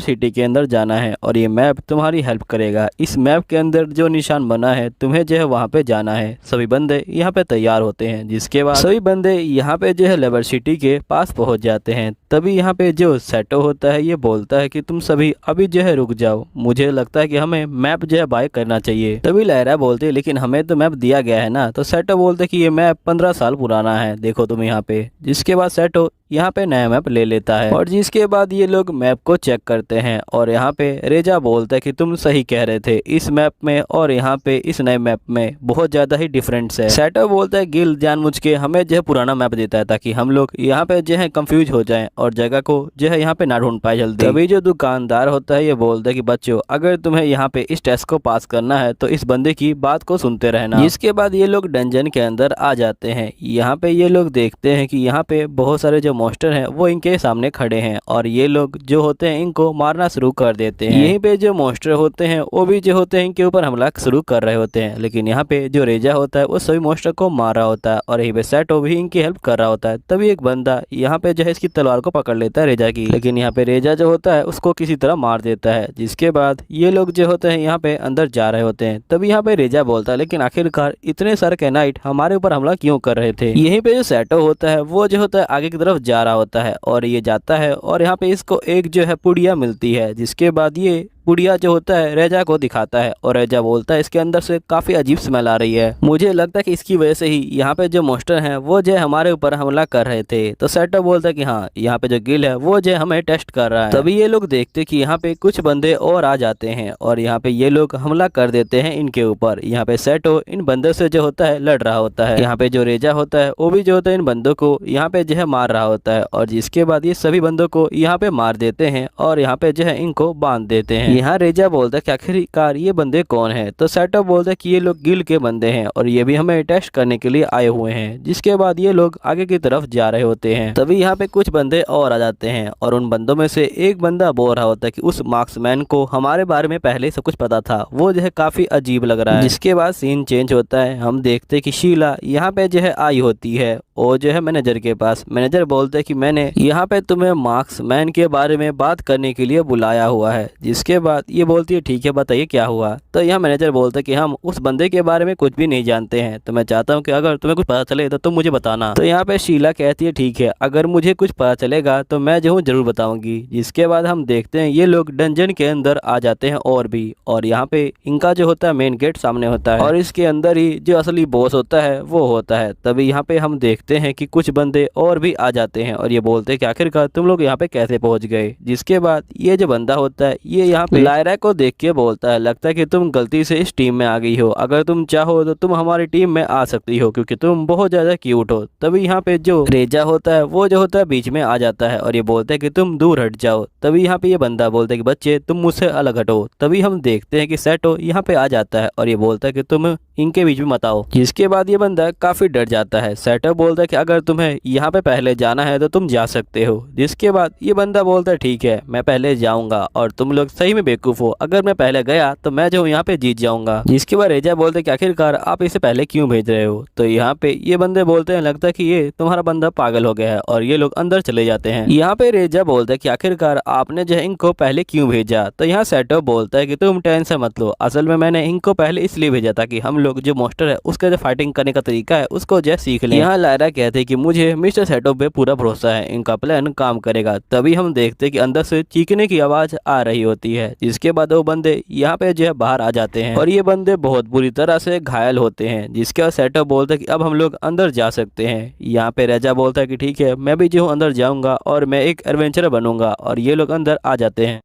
सिटी के अंदर जाना है और ये मैप तुम्हारी हेल्प करेगा। इस मैप के अंदर जो निशान बना है तुम्हें जो है वहाँ पे जाना है। सभी बंदे यहाँ पे तैयार होते हैं, जिसके बाद सभी बंदे यहाँ पे जो है लेबर सिटी के पास पहुँच जाते हैं। तभी यहाँ पे जो सेटो होता है ये बोलता है कि तुम सभी अभी जो है रुक जाओ, मुझे लगता है कि हमें मैप जो है बाय करना चाहिए। तभी लायरा बोलती है लेकिन हमें तो मैप दिया गया है ना। तो सेटो बोलते है कि ये मैप 15 साल पुराना है, देखो तुम यहाँ पे। जिसके बाद सेटो यहाँ पे नया मैप ले लेता है और जिसके बाद ये लोग मैप को चेक करते हैं और यहाँ पे रेजा बोलता है कि तुम सही कह रहे थे, इस मैप में और यहाँ पे इस नए मैप में बहुत ज्यादा ही डिफरेंस है। सेटो बोलता है गिल जानबूझ के हमें जो है पुराना मैप देता है ताकि हम लोग यहाँ पे जो है कंफ्यूज हो जाएं और जगह को जो है यहाँ पे ना ढूंढ पाए जल्दी। तभी जो दुकानदार होता है ये बोलता है कि बच्चों अगर तुम्हें यहाँ पे इस टेस्ट को पास करना है तो इस बंदे की बात को सुनते रहना। इसके बाद ये लोग डंजन के अंदर आ जाते हैं। यहाँ पे ये लोग देखते हैं कि यहाँ पे बहुत सारे जो मॉन्स्टर हैं वो इनके सामने खड़े हैं और ये लोग जो होते हैं इनको मारना शुरू कर देते हैं। यहीं पे जो मॉन्स्टर होते हैं वो भी जो होते हैं इनके ऊपर हमला शुरू कर रहे होते हैं, लेकिन यहाँ पे जो रेजा होता है वो सभी मॉन्स्टर को मार रहा होता है और यहीं पे सेटो भी इनकी हेल्प कर रहा होता है। तभी एक बंदा यहाँ पे जो है इसकी तलवार को पकड़ लेता है रेजा की, लेकिन यहाँ पे रेजा जो होता है उसको किसी तरह मार देता है। जिसके बाद ये लोग जो होते हैं यहाँ पे अंदर जा रहे होते हैं। तभी यहाँ पे रेजा बोलता है लेकिन आखिरकार इतने सारे कैनाइट हमारे ऊपर हमला क्यों कर रहे थे। यहीं पे जो सेटो होता है वो जो होता है आगे की तरफ जा रहा होता है और ये जाता है और यहाँ पे इसको एक जो है पुड़िया मिलती है। जिसके बाद ये पुड़िया जो होता है रेजा को दिखाता है और रेजा बोलता है इसके अंदर से काफी अजीब स्मेल आ रही है, मुझे लगता है कि इसकी वजह से ही यहाँ पे जो मॉन्स्टर हैं वो जो हमारे ऊपर हमला कर रहे थे। तो सेटो बोलता है कि हाँ यहाँ पे जो गिल है वो जो हमें टेस्ट कर रहा है। तभी ये लोग देखते कि यहाँ पे कुछ बंदे और आ जाते हैं और यहाँ पे ये लोग हमला कर देते हैं इनके ऊपर। यहाँ पे सेटो इन बंदों से जो होता है लड़ रहा होता है। यहाँ पे जो रेजा होता है वो भी जो होता है इन बंदों को यहाँ पे जो है मार रहा होता है और जिसके बाद ये सभी बंदों को यहाँ पे मार देते हैं और यहाँ पे जो है इनको बांध देते हैं। यहाँ रेजा बोलता है कि आखिरकार ये बंदे कौन है। तो सेटो बोलता है कि ये लोग गिल के बंदे हैं और ये भी हमें टेस्ट करने के लिए आए हुए हैं। जिसके बाद ये लोग आगे की तरफ जा रहे होते हैं। तभी यहाँ पे कुछ बंदे और आ जाते हैं और उन बंदों में से एक बंदा बोल रहा होता है कि उस मार्क्समैन को हमारे बारे में पहले सब कुछ पता था, वो जो है काफी अजीब लग रहा है। जिसके बाद सीन चेंज होता है, हम देखते हैं कि शीला यहाँ पे जो है आई होती है और जो है मैनेजर के पास। मैनेजर बोलते हैं कि मैंने यहाँ पे तुम्हें मार्क्समैन के बारे में बात करने के लिए बुलाया हुआ है। जिसके बाद ये बोलती है ठीक है बताइए क्या हुआ। तो यहाँ मैनेजर बोलता है कि हम उस बंदे के बारे में कुछ भी नहीं जानते हैं, तो मैं चाहता हूँ कि अगर तुम्हें कुछ पता चले तो तुम मुझे बताना। तो यहाँ पे शीला कहती है ठीक है, अगर मुझे कुछ पता चलेगा तो मैं जो हूँ जरूर बताऊंगी। जिसके बाद हम देखते हैं ये लोग डंजन के अंदर आ जाते हैं और यहाँ पे इनका जो होता है मेन गेट सामने होता है और इसके अंदर ही जो असली बॉस होता है वो होता है। तभी यहाँ पे हम देखते हैं कि कुछ बंदे और भी आ जाते हैं और ये बोलते हैं कि आखिरकार तुम लोग यहाँ पे कैसे पहुंच गए। जिसके बाद ये जो बंदा होता है ये यहाँ पे लायरा को देख के बोलता है लगता है कि तुम गलती से इस टीम में आ गई हो, अगर तुम चाहो तो तुम हमारी टीम में आ सकती हो क्योंकि तुम बहुत ज्यादा क्यूट हो। तभी यहाँ पे जो रेजा होता है वो जो होता है बीच में आ जाता है और ये बोलता है कि तुम दूर हट जाओ। तभी यहाँ पे ये बंदा बोलता है कि बच्चे तुम मुझसे अलग हटो। तभी हम देखते हैं कि सेटो यहाँ पे आ जाता है और ये बोलता है कि तुम इनके बीच में मत आओ। जिसके बाद ये बंदा काफी डर जाता है। सेटो बोलता है कि अगर तुम्हें यहाँ पे पहले जाना है तो तुम जा सकते हो। जिसके बाद ये बंदा बोलता है ठीक है मैं पहले जाऊंगा और तुम लोग सही में बेवकूफ हो, अगर मैं पहले गया तो मैं जो यहाँ पे जीत जाऊंगा। जिसके बाद रेजा बोलते कि आखिरकार आप इसे पहले क्यों भेज रहे हो। तो यहाँ पे ये बंदे बोलते हैं लगता है कि ये तुम्हारा बंदा पागल हो गया है और ये लोग अंदर चले जाते हैं। यहाँ पे रेजा बोलता है कि आखिरकार आपने जो है इनको पहले क्यों भेजा। तो यहाँ सेटो बोलता है कि तुम टेंशन मत लो, असल में मैंने इनको पहले इसलिए भेजा था कि हम लोग जो मॉन्स्टर है उसका जो फाइटिंग करने का तरीका है उसको जो सीख लें। यहाँ लायरा कहते हैं कि मुझे मिस्टर सेटो पे पूरा भरोसा है, इनका प्लान काम करेगा। तभी हम देखते हैं कि अंदर से चीखने की आवाज आ रही होती है। जिसके बाद वो बंदे यहाँ पे जो है बाहर आ जाते हैं और ये बंदे बहुत बुरी तरह से घायल होते हैं। जिसके बाद सेटो बोलता है कि अब हम लोग अंदर जा सकते हैं। यहाँ पे रेजा बोलता है कि ठीक है मैं भी जो हूँ अंदर जाऊंगा और मैं एक एडवेंचरर बनूंगा और ये लोग अंदर आ जाते हैं।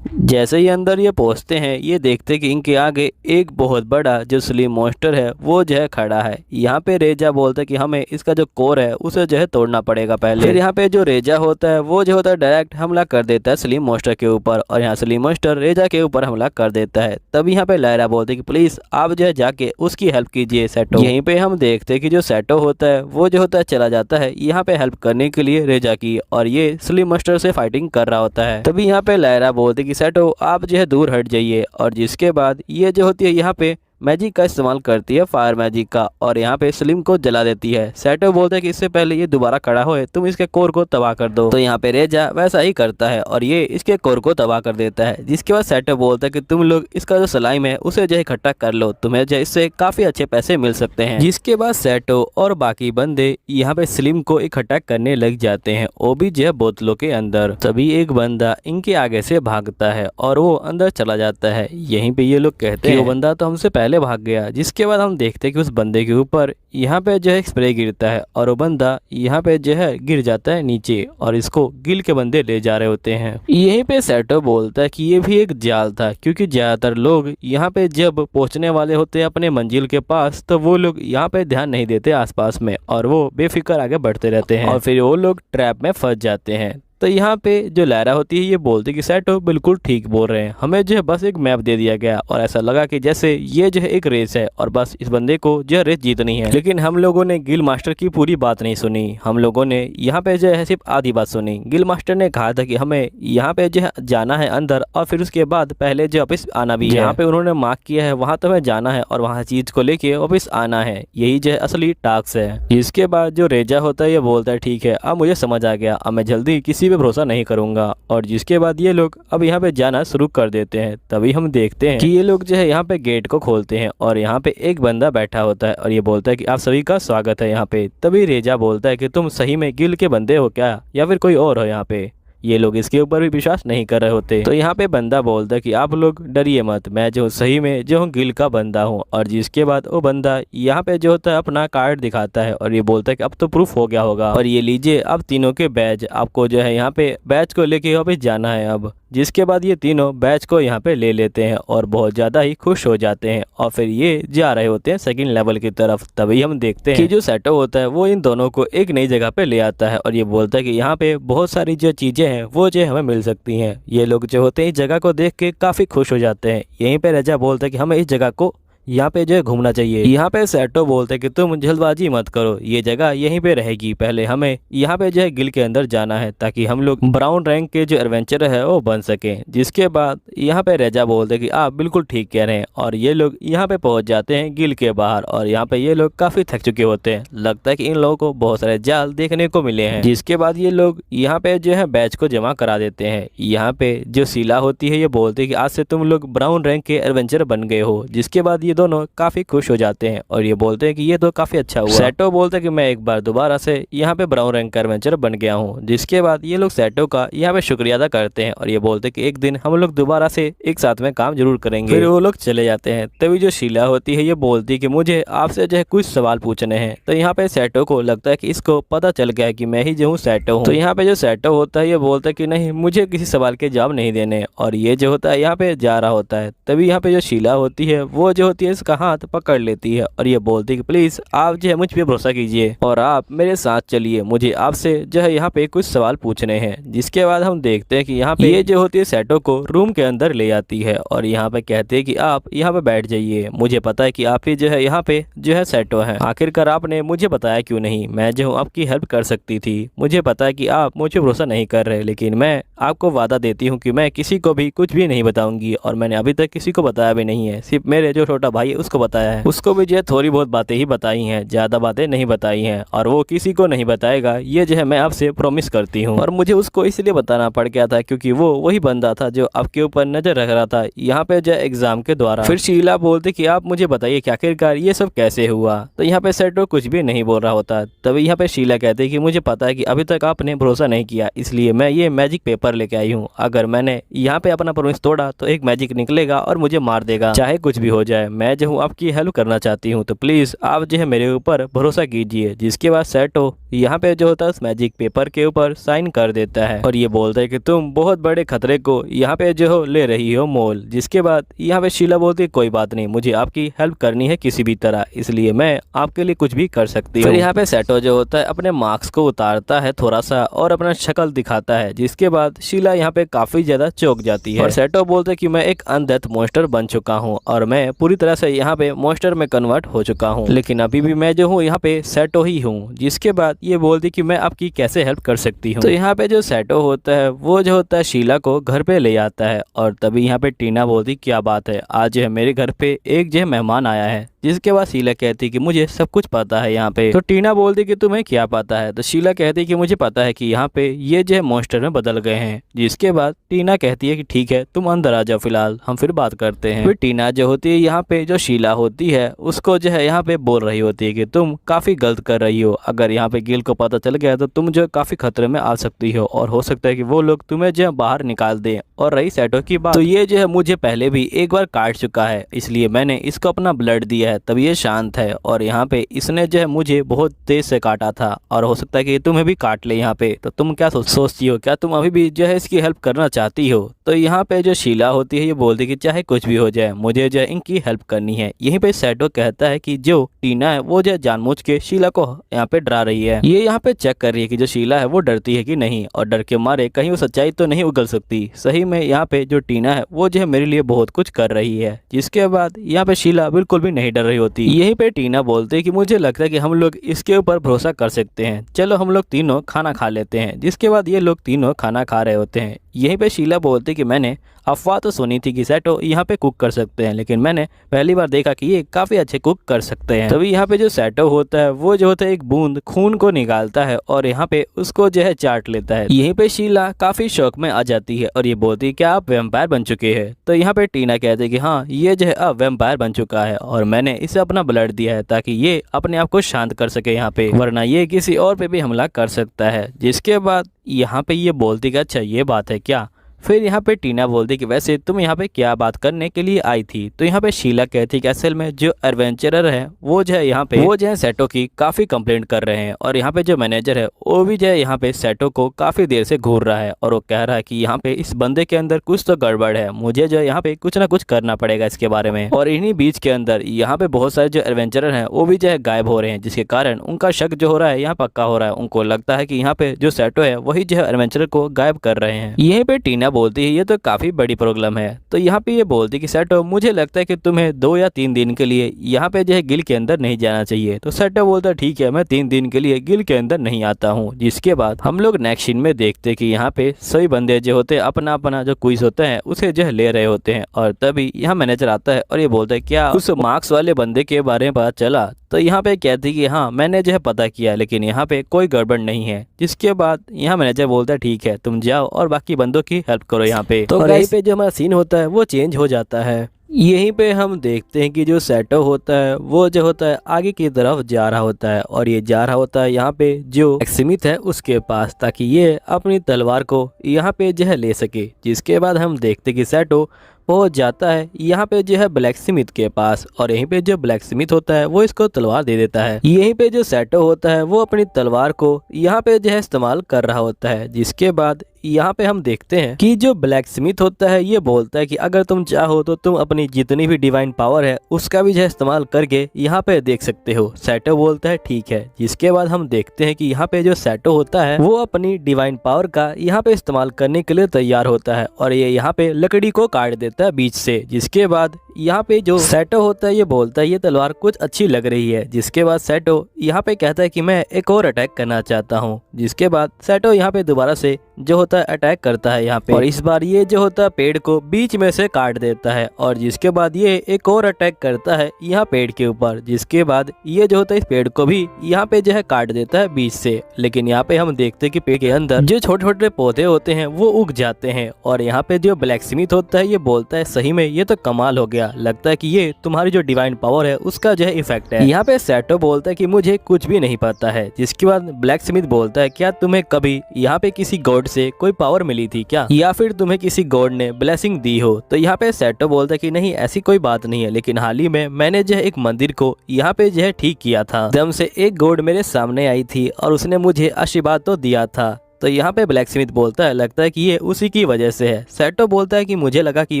जैसे ही अंदर ये पहुंचते हैं, ये देखते कि इनके आगे एक बहुत बड़ा जो स्लिम मॉन्स्टर है वो जो है खड़ा है। यहाँ पे रेजा बोलता है कि हमें इसका जो कोर है उसे जो है तोड़ना पड़ेगा पहले। फिर यहाँ पे जो रेजा होता है वो जो होता है डायरेक्ट हमला कर देता है स्लिम मॉन्स्टर के ऊपर, और यहाँ स्लिम मॉन्स्टर रेजा के ऊपर हमला कर देता है। तब यहाँ पे लायरा बोलते है कि प्लीज आप जो है जाके उसकी हेल्प कीजिए सेटो। यहीं पे हम देखते हैं कि जो सेटो होता है वो जो होता है चला जाता है यहाँ पे हेल्प करने के लिए रेजा की, और ये स्लिम मॉन्स्टर से फाइटिंग कर रहा होता है। तभी यहाँ पे लायरा बोलते कि सेटो आप जो है दूर हट जाइए, और जिसके बाद ये जो होती है यहाँ पे मैजिक का इस्तेमाल करती है, फायर मैजिक का, और यहाँ पे स्लिम को जला देती है। सेटो बोलता है कि इससे पहले ये दोबारा खड़ा होए तुम इसके कोर को तबाह कर दो। तो यहाँ पे रेजा वैसा ही करता है और ये इसके कोर को तबाह कर देता है। जिसके बाद सेटो बोलता है कि तुम लोग इसका जो स्लाइम है उसे जो है इकट्ठा कर लो, तुम्हें जो इससे काफी अच्छे पैसे मिल सकते हैं। जिसके बाद सेटो और बाकी बंदे यहाँ पे स्लिम को इकट्ठा करने लग जाते हैं, वो भी जो है बोतलों के अंदर। तभी एक बंदा इनके आगे से भागता है और वो अंदर चला जाता है। यहीं पे ये लोग कहते हैं वो बंदा तो हमसे पहले भाग गया। जिसके बाद हम देखते हैं कि उस बंदे के ऊपर यहाँ पे जो है स्प्रे गिरता है और वो बंदा यहाँ पे जो है गिर जाता है नीचे, और इसको गिल के बंदे ले जा रहे होते हैं। यहीं पे सेटो बोलता है कि ये भी एक जाल था, क्योंकि ज्यादातर लोग यहाँ पे जब पहुंचने वाले होते हैं अपने मंजिल के पास तो वो लोग यहाँ पे ध्यान नहीं देते आसपास में, और वो बेफिक्र आगे बढ़ते रहते हैं और फिर वो लोग ट्रैप में फंस जाते हैं। तो यहाँ पे जो लायरा होती है ये बोलती है कि सेटो बिल्कुल ठीक बोल रहे हैं, हमें जो है बस एक मैप दे दिया गया और ऐसा लगा कि जैसे ये जो है एक रेस है और बस इस बंदे को जो है रेस जीतनी है। लेकिन हम लोगों ने गिल मास्टर की पूरी बात नहीं सुनी, हम लोगों ने यहाँ पे जो है सिर्फ आधी बात सुनी। गिल मास्टर ने कहा था कि हमें यहाँ पे जो है जाना है अंदर और फिर उसके बाद पहले जो वापिस आना भी है। यहाँ पे उन्होंने मार्क किया है वहाँ तो हमें जाना है और वहाँ चीज को लेके वापिस आना है, यही जो है असली टास्क है। इसके बाद जो रेजा होता है ये बोलता है ठीक है अब मुझे समझ आ गया, अब मैं जल्दी किसी पे भरोसा नहीं करूंगा। और जिसके बाद ये लोग अब यहाँ पे जाना शुरू कर देते हैं। तभी हम देखते हैं कि ये लोग जो है यहाँ पे गेट को खोलते हैं और यहाँ पे एक बंदा बैठा होता है और ये बोलता है कि आप सभी का स्वागत है यहाँ पे। तभी रेजा बोलता है कि तुम सही में गिल के बंदे हो क्या या फिर कोई और हो यहाँ पे। ये लोग इसके ऊपर भी विश्वास नहीं कर रहे होते। तो यहाँ पे बंदा बोलता है कि आप लोग डरिए मत, मैं जो सही में जो हूँ गिल का बंदा हूँ। और जिसके बाद वो बंदा यहाँ पे जो होता है अपना कार्ड दिखाता है और ये बोलता है कि अब तो प्रूफ हो गया होगा, और ये लीजिए अब तीनों के बैच, आपको जो है यहाँ पे बैच को लेके वापस जाना है अब। जिसके बाद ये तीनों बैच को यहाँ पे ले लेते हैं और बहुत ज़्यादा ही खुश हो जाते हैं और फिर ये जा रहे होते हैं सेकंड लेवल की तरफ। तभी हम देखते हैं कि जो सेटो होता है वो इन दोनों को एक नई जगह पे ले आता है और ये बोलता है कि यहाँ पे बहुत सारी जो चीज़ें हैं वो जो हमें मिल सकती हैं। ये लोग जो होते हैं इस जगह को देख के काफ़ी खुश हो जाते हैं। यहीं पर रेजा बोलता है कि हमें इस जगह को यहाँ पे जो है घूमना चाहिए। यहाँ पे सेटो बोलते हैं कि तुम जल्दबाजी मत करो, ये जगह यहीं पे रहेगी, पहले हमें यहाँ पे जो है गिल के अंदर जाना है ताकि हम लोग ब्राउन रैंक के जो एडवेंचर है वो बन सके। जिसके बाद यहाँ पे रेजा बोलते हैं कि आप बिल्कुल ठीक कह रहे हैं, और ये लोग यहाँ पे पहुंच जाते हैं गिल के बाहर और यहाँ पे ये लोग काफी थक चुके होते हैं। लगता है कि इन लोगों को बहुत सारे जाल देखने को मिले हैं। जिसके बाद ये लोग यहाँ पे जो है बैच को जमा करा देते हैं। यहाँ पे जो शीला होती है ये बोलते है कि आज से तुम लोग ब्राउन रैंक के एडवेंचर बन गए हो। जिसके बाद ये दोनों काफी खुश हो जाते हैं और ये बोलते हैं कि ये तो काफी अच्छा हुआ। सेटो बोलते हैं कि मैं एक बार दोबारा से यहाँ पे ब्राउन रैंक का एडवेंचर बन गया हूँ। जिसके बाद ये लोग सेटो का यहाँ पे शुक्रिया अदा करते हैं और ये बोलते हैं कि एक दिन हम लोग दोबारा से एक साथ में काम जरूर करेंगे। फिर वो लोग चले जाते हैं। तभी जो शीला होती है ये बोलती है कि मुझे आपसे जो है कुछ सवाल पूछने हैं। तो यहाँ पे सेटो को लगता है कि इसको पता चल गया कि मैं ही जो हूँ सेटो हूँ। तो यहाँ पे जो सेटो होता है ये बोलता है कि नहीं, मुझे किसी सवाल के जवाब नहीं देने, और ये जो होता है यहाँ पे जा रहा होता है। तभी यहाँ पे जो शीला होती है वो जो होती है इसका हाथ पकड़ लेती है और ये बोलती है कि प्लीज आप जो है मुझ पे भरोसा कीजिए और आप मेरे साथ चलिए, मुझे आपसे जो है यहाँ पे कुछ सवाल पूछने हैं। जिसके बाद हम देखते हैं कि यहाँ पे ये जो होती है सेटो को रूम के अंदर ले आती है और यहाँ पे कहते हैं कि आप यहाँ पे बैठ जाइए, मुझे पता है कि आप ही जो है यहाँ पे जो है सेटो है, आखिरकार आपने मुझे बताया क्यों नहीं, मैं जो हूँ आपकी हेल्प कर सकती थी। मुझे पता है कि आप मुझे भरोसा नहीं कर रहे, लेकिन मैं आपको वादा देती हूँ कि मैं किसी को भी कुछ भी नहीं बताऊंगी, और मैंने अभी तक किसी को बताया भी नहीं है, सिर्फ मेरे जो छोटा भाई है उसको बताया है। उसको भी जो है थोड़ी बहुत बातें ही बताई हैं, ज्यादा बातें नहीं बताई हैं, और वो किसी को नहीं बताएगा, ये जो है मैं आपसे प्रॉमिस करती हूँ। और मुझे उसको इसलिए बताना पड़ गया था क्योंकि वो वही बंदा था जो आपके ऊपर नजर रख रहा था यहाँ पे जो एग्जाम के द्वारा। फिर शीला बोलती कि आप मुझे बताइए कि आखिरकार ये सब कैसे हुआ। तो यहाँ पे सेटो कुछ भी नहीं बोल रहा होता। तभी यहाँ पे शीला कहती कि मुझे पता है कि अभी तक आपने भरोसा नहीं किया, इसलिए मैं ये मैजिक पेपर लेके आई हूँ। अगर मैंने यहाँ पे अपना प्रॉमिस तोड़ा तो एक मैजिक निकलेगा और मुझे मार देगा, चाहे कुछ भी हो जाए। मैं जो हूँ आपकी हेल्प करना चाहती हूँ, तो प्लीज़ आप जो है मेरे ऊपर भरोसा कीजिए। जिसके बाद सेटो यहाँ पे जो होता है उस मैजिक पेपर के ऊपर साइन कर देता है और ये बोलता है कि तुम बहुत बड़े खतरे को यहाँ पे जो हो ले रही हो मोल। जिसके बाद यहाँ पे शीला बोलती है कोई बात नहीं, मुझे आपकी हेल्प करनी है किसी भी तरह, इसलिए मैं आपके लिए कुछ भी कर सकती हूँ। फिर यहाँ पे सेटो जो होता है अपने मार्क्स को उतारता है थोड़ा सा और अपना शक्ल दिखाता है। जिसके बाद शीला यहाँ पे काफी ज्यादा चौंक जाती है और सेटो बोलता है कि मैं एक अनडेथ मॉन्स्टर बन चुका हूँ और मैं पूरी तरह से यहाँ पे मॉन्स्टर में कन्वर्ट हो चुका हूँ, लेकिन अभी भी मैं जो हूँ यहाँ पे सेटो ही हूँ। जिसके बाद ये बोलती कि मैं आपकी कैसे हेल्प कर सकती हूँ। तो यहाँ पे जो सेटो होता है वो जो होता है शीला को घर पे ले आता है और तभी यहाँ पे टीना बोलती क्या बात है, आज जो है मेरे घर पे एक जो है मेहमान आया है। जिसके बाद शीला कहती कि मुझे सब कुछ पता है यहाँ पे। तो टीना बोलती कि तुम्हें क्या पता है। तो शीला कहती कि मुझे पता है कि यहाँ पे ये जो है मॉन्स्टर में बदल गए हैं। जिसके बाद टीना कहती है कि ठीक है तुम अंदर आ जाओ, फिलहाल हम फिर बात करते हैं। फिर टीना जो होती है यहाँ पे जो शीला होती है उसको जो है यहाँ पे बोल रही होती है कि तुम काफी गलत कर रही हो, अगर यहाँ पे गिल को पता चल गया तो तुम जो काफी खतरे में आ सकती हो और हो सकता है कि वो लोग तुम्हें जो बाहर निकाल दें। और रही सेटो की बात, तो ये जो है मुझे पहले भी एक बार काट चुका है, इसलिए मैंने इसको अपना ब्लड दिया है तब ये शांत है और यहाँ पे इसने जो है मुझे बहुत तेज से काटा था और हो सकता है कि तुम्हें भी काट ले यहाँ पे। तो तुम क्या सोचती हो, क्या तुम अभी भी जो है इसकी हेल्प करना चाहती हो। तो यहाँ पे जो शीला होती है ये बोलती कि चाहे कुछ भी हो जाए मुझे जो है इनकी हेल्प करनी है। यहीं पे सेटो कहता है कि जो टीना है वो जो है जानबूझ के शीला को यहाँ पे डरा रही है। ये यहाँ पे चेक कर रही है कि जो शीला है वो डरती है कि नहीं और डर के मारे कहीं वो सच्चाई तो नहीं उगल सकती। सही में यहाँ पे जो टीना है वो जो है मेरे लिए बहुत कुछ कर रही है। जिसके बाद यहाँ पे शीला बिल्कुल भी नहीं डर रही होती। यहीं पे टीना बोलते हैं कि मुझे लगता है कि हम लोग इसके ऊपर भरोसा कर सकते हैं, चलो हम लोग तीनों खाना खा लेते हैं। जिसके बाद ये लोग तीनों खाना खा रहे होते हैं। यहीं पे शीला बोलते कि मैंने अफवाह तो सुनी थी कि सेटो यहाँ पे कुक कर सकते हैं, लेकिन मैंने पहली बार देखा कि ये काफी अच्छे कुक कर सकते हैं। तभी यहाँ पे जो सेटो होता है वो जो होता है एक बूंद खून को निकालता है और यहाँ पे उसको जो है चाट लेता है। यहीं पे शीला काफी शौक में आ जाती है और ये बोलती है क्या आप वैम्पायर बन चुके हैं। तो यहाँ पे टीना कहते हैं कि हाँ ये जो है अब वैम्पायर बन चुका है और मैंने इसे अपना ब्लड दिया है ताकि ये अपने आप को शांत कर सके यहाँ पे, वरना ये किसी और पे भी हमला कर सकता है। जिसके बाद यहाँ पे ये बोलती कि अच्छा ये बात है क्या। फिर यहाँ पे टीना बोलती कि वैसे तुम यहाँ पे क्या बात करने के लिए आई थी। तो यहाँ पे शीला कहती कि असल में जो एडवेंचरर है वो जो है यहाँ पे वो जो है सेटो की काफी कंप्लेंट कर रहे हैं और यहाँ पे जो मैनेजर है वो भी जो है यहाँ पे सेटो को काफी देर से घूर रहा है और वो कह रहा है कि यहाँ पे इस बंदे के अंदर कुछ तो गड़बड़ है, मुझे जो है यहाँ पे कुछ ना कुछ करना पड़ेगा इसके बारे में। और इन्हीं बीच के अंदर यहाँ पे बहुत सारे जो एडवेंचरर हैं वो भी जो है गायब हो रहे हैं, जिसके कारण उनका शक जो हो रहा है यहाँ पक्का हो रहा है। उनको लगता है कि यहाँ पे जो सेटो है वही जो है एडवेंचरर को गायब कर रहे हैं। यहीं पे टीना बोलती है ये तो काफी बड़ी प्रॉब्लम है। तो यहाँ पे ये बोलती कि सेटो मुझे लगता है कि तुम्हें 2 या 3 दिन के लिए यहाँ पे जो है गिल के अंदर नहीं जाना चाहिए। तो सेटो बोलता ठीक है मैं 3 दिन के लिए गिल के अंदर नहीं आता हूँ। जिसके बाद हम लोग नेक्स्ट सीन में देखते कि यहाँ पे सभी बंदे जो होते हैं अपना अपना जो क्विज होता है उसे जो है ले रहे होते हैं और तभी यहाँ मैनेजर आता है और ये बोलता है क्या उस मार्क्स वाले बंदे के बारे में पता चला। तो यहाँ पे कहती कि हाँ मैंने जो है पता किया लेकिन यहाँ पे कोई गड़बड़ नहीं है। जिसके बाद यहाँ मैनेजर बोलता है ठीक है तुम जाओ और बाकी बंदों की हेल्प करो यहाँ पे। तो यहीं पे जो हमारा सीन होता है वो चेंज हो जाता है। यहीं पे हम देखते हैं कि जो सेटो होता है वो जो होता है आगे की तरफ जा रहा होता है और ये जा रहा होता है यहाँ पे जो एक्सिमित है उसके पास ताकि ये अपनी तलवार को यहाँ पे जो है ले सके। जिसके बाद हम देखते कि सेटो पहुंच जाता है यहाँ पे जो है ब्लैक स्मिथ के पास और यहीं पे जो ब्लैक स्मिथ होता है वो इसको तलवार दे देता है। यहीं पे जो सेटो होता है वो अपनी तलवार को यहाँ पे जो है इस्तेमाल कर रहा होता है। जिसके बाद यहाँ पे हम देखते हैं कि जो ब्लैक स्मिथ होता है ये बोलता है कि अगर तुम चाहो तो तुम अपनी जितनी भी डिवाइन पावर है उसका भी जो है इस्तेमाल करके यहाँ पे देख सकते हो। सेटो बोलता है ठीक है। जिसके बाद हम देखते हैं कि यहाँ पे जो सेटो होता है वो अपनी डिवाइन पावर का यहाँ पे इस्तेमाल करने के लिए तैयार होता है और ये यहाँ पे लकड़ी को काट देता है बीच से। जिसके बाद यहाँ पे जो सेटो होता है ये बोलता है ये तलवार कुछ अच्छी लग रही है। जिसके बाद सेटो यहाँ पे कहता है कि मैं एक और अटैक करना चाहता हूँ। जिसके बाद सेटो यहाँ पे दोबारा से जो होता है अटैक करता है यहाँ पे और इस बार ये जो होता है पेड़ को बीच में से काट देता है और जिसके बाद ये एक और अटैक करता है यहाँ पेड़ के ऊपर। जिसके बाद ये जो होता है इस पेड़ को भी यहाँ पे जो है काट देता है बीच से। लेकिन यहाँ पे हम देखते हैं कि पेड़ के अंदर जो छोटे छोटे पौधे होते हैं वो उग जाते हैं और यहाँ पे जो ब्लैक स्मिथ होता है ये बोलता है सही में ये तो कमाल हो गया, गया, लगता है कि ये तुम्हारी जो डिवाइन पावर है उसका जो है इफेक्ट है। यहाँ पे सैटो बोलता है कि मुझे कुछ भी नहीं पता है, जिसके बाद ब्लैक स्मिथ बोलता है क्या तुम्हें कभी यहाँ पे किसी गॉड से कोई पावर मिली थी क्या, या फिर तुम्हें किसी गॉड ने ब्लेसिंग दी हो। तो यहाँ पे सैटो बोलता है कि नहीं ऐसी कोई बात नहीं है, लेकिन हाल ही में मैंने जो है एक मंदिर को यहाँ पे जो है ठीक किया था। दम से एक गॉड मेरे सामने आई थी और उसने मुझे आशीर्वाद तो दिया था। तो यहाँ पे ब्लैक स्मिथ बोलता है लगता है कि ये उसी की वजह से है। सैटो बोलता है कि मुझे लगा कि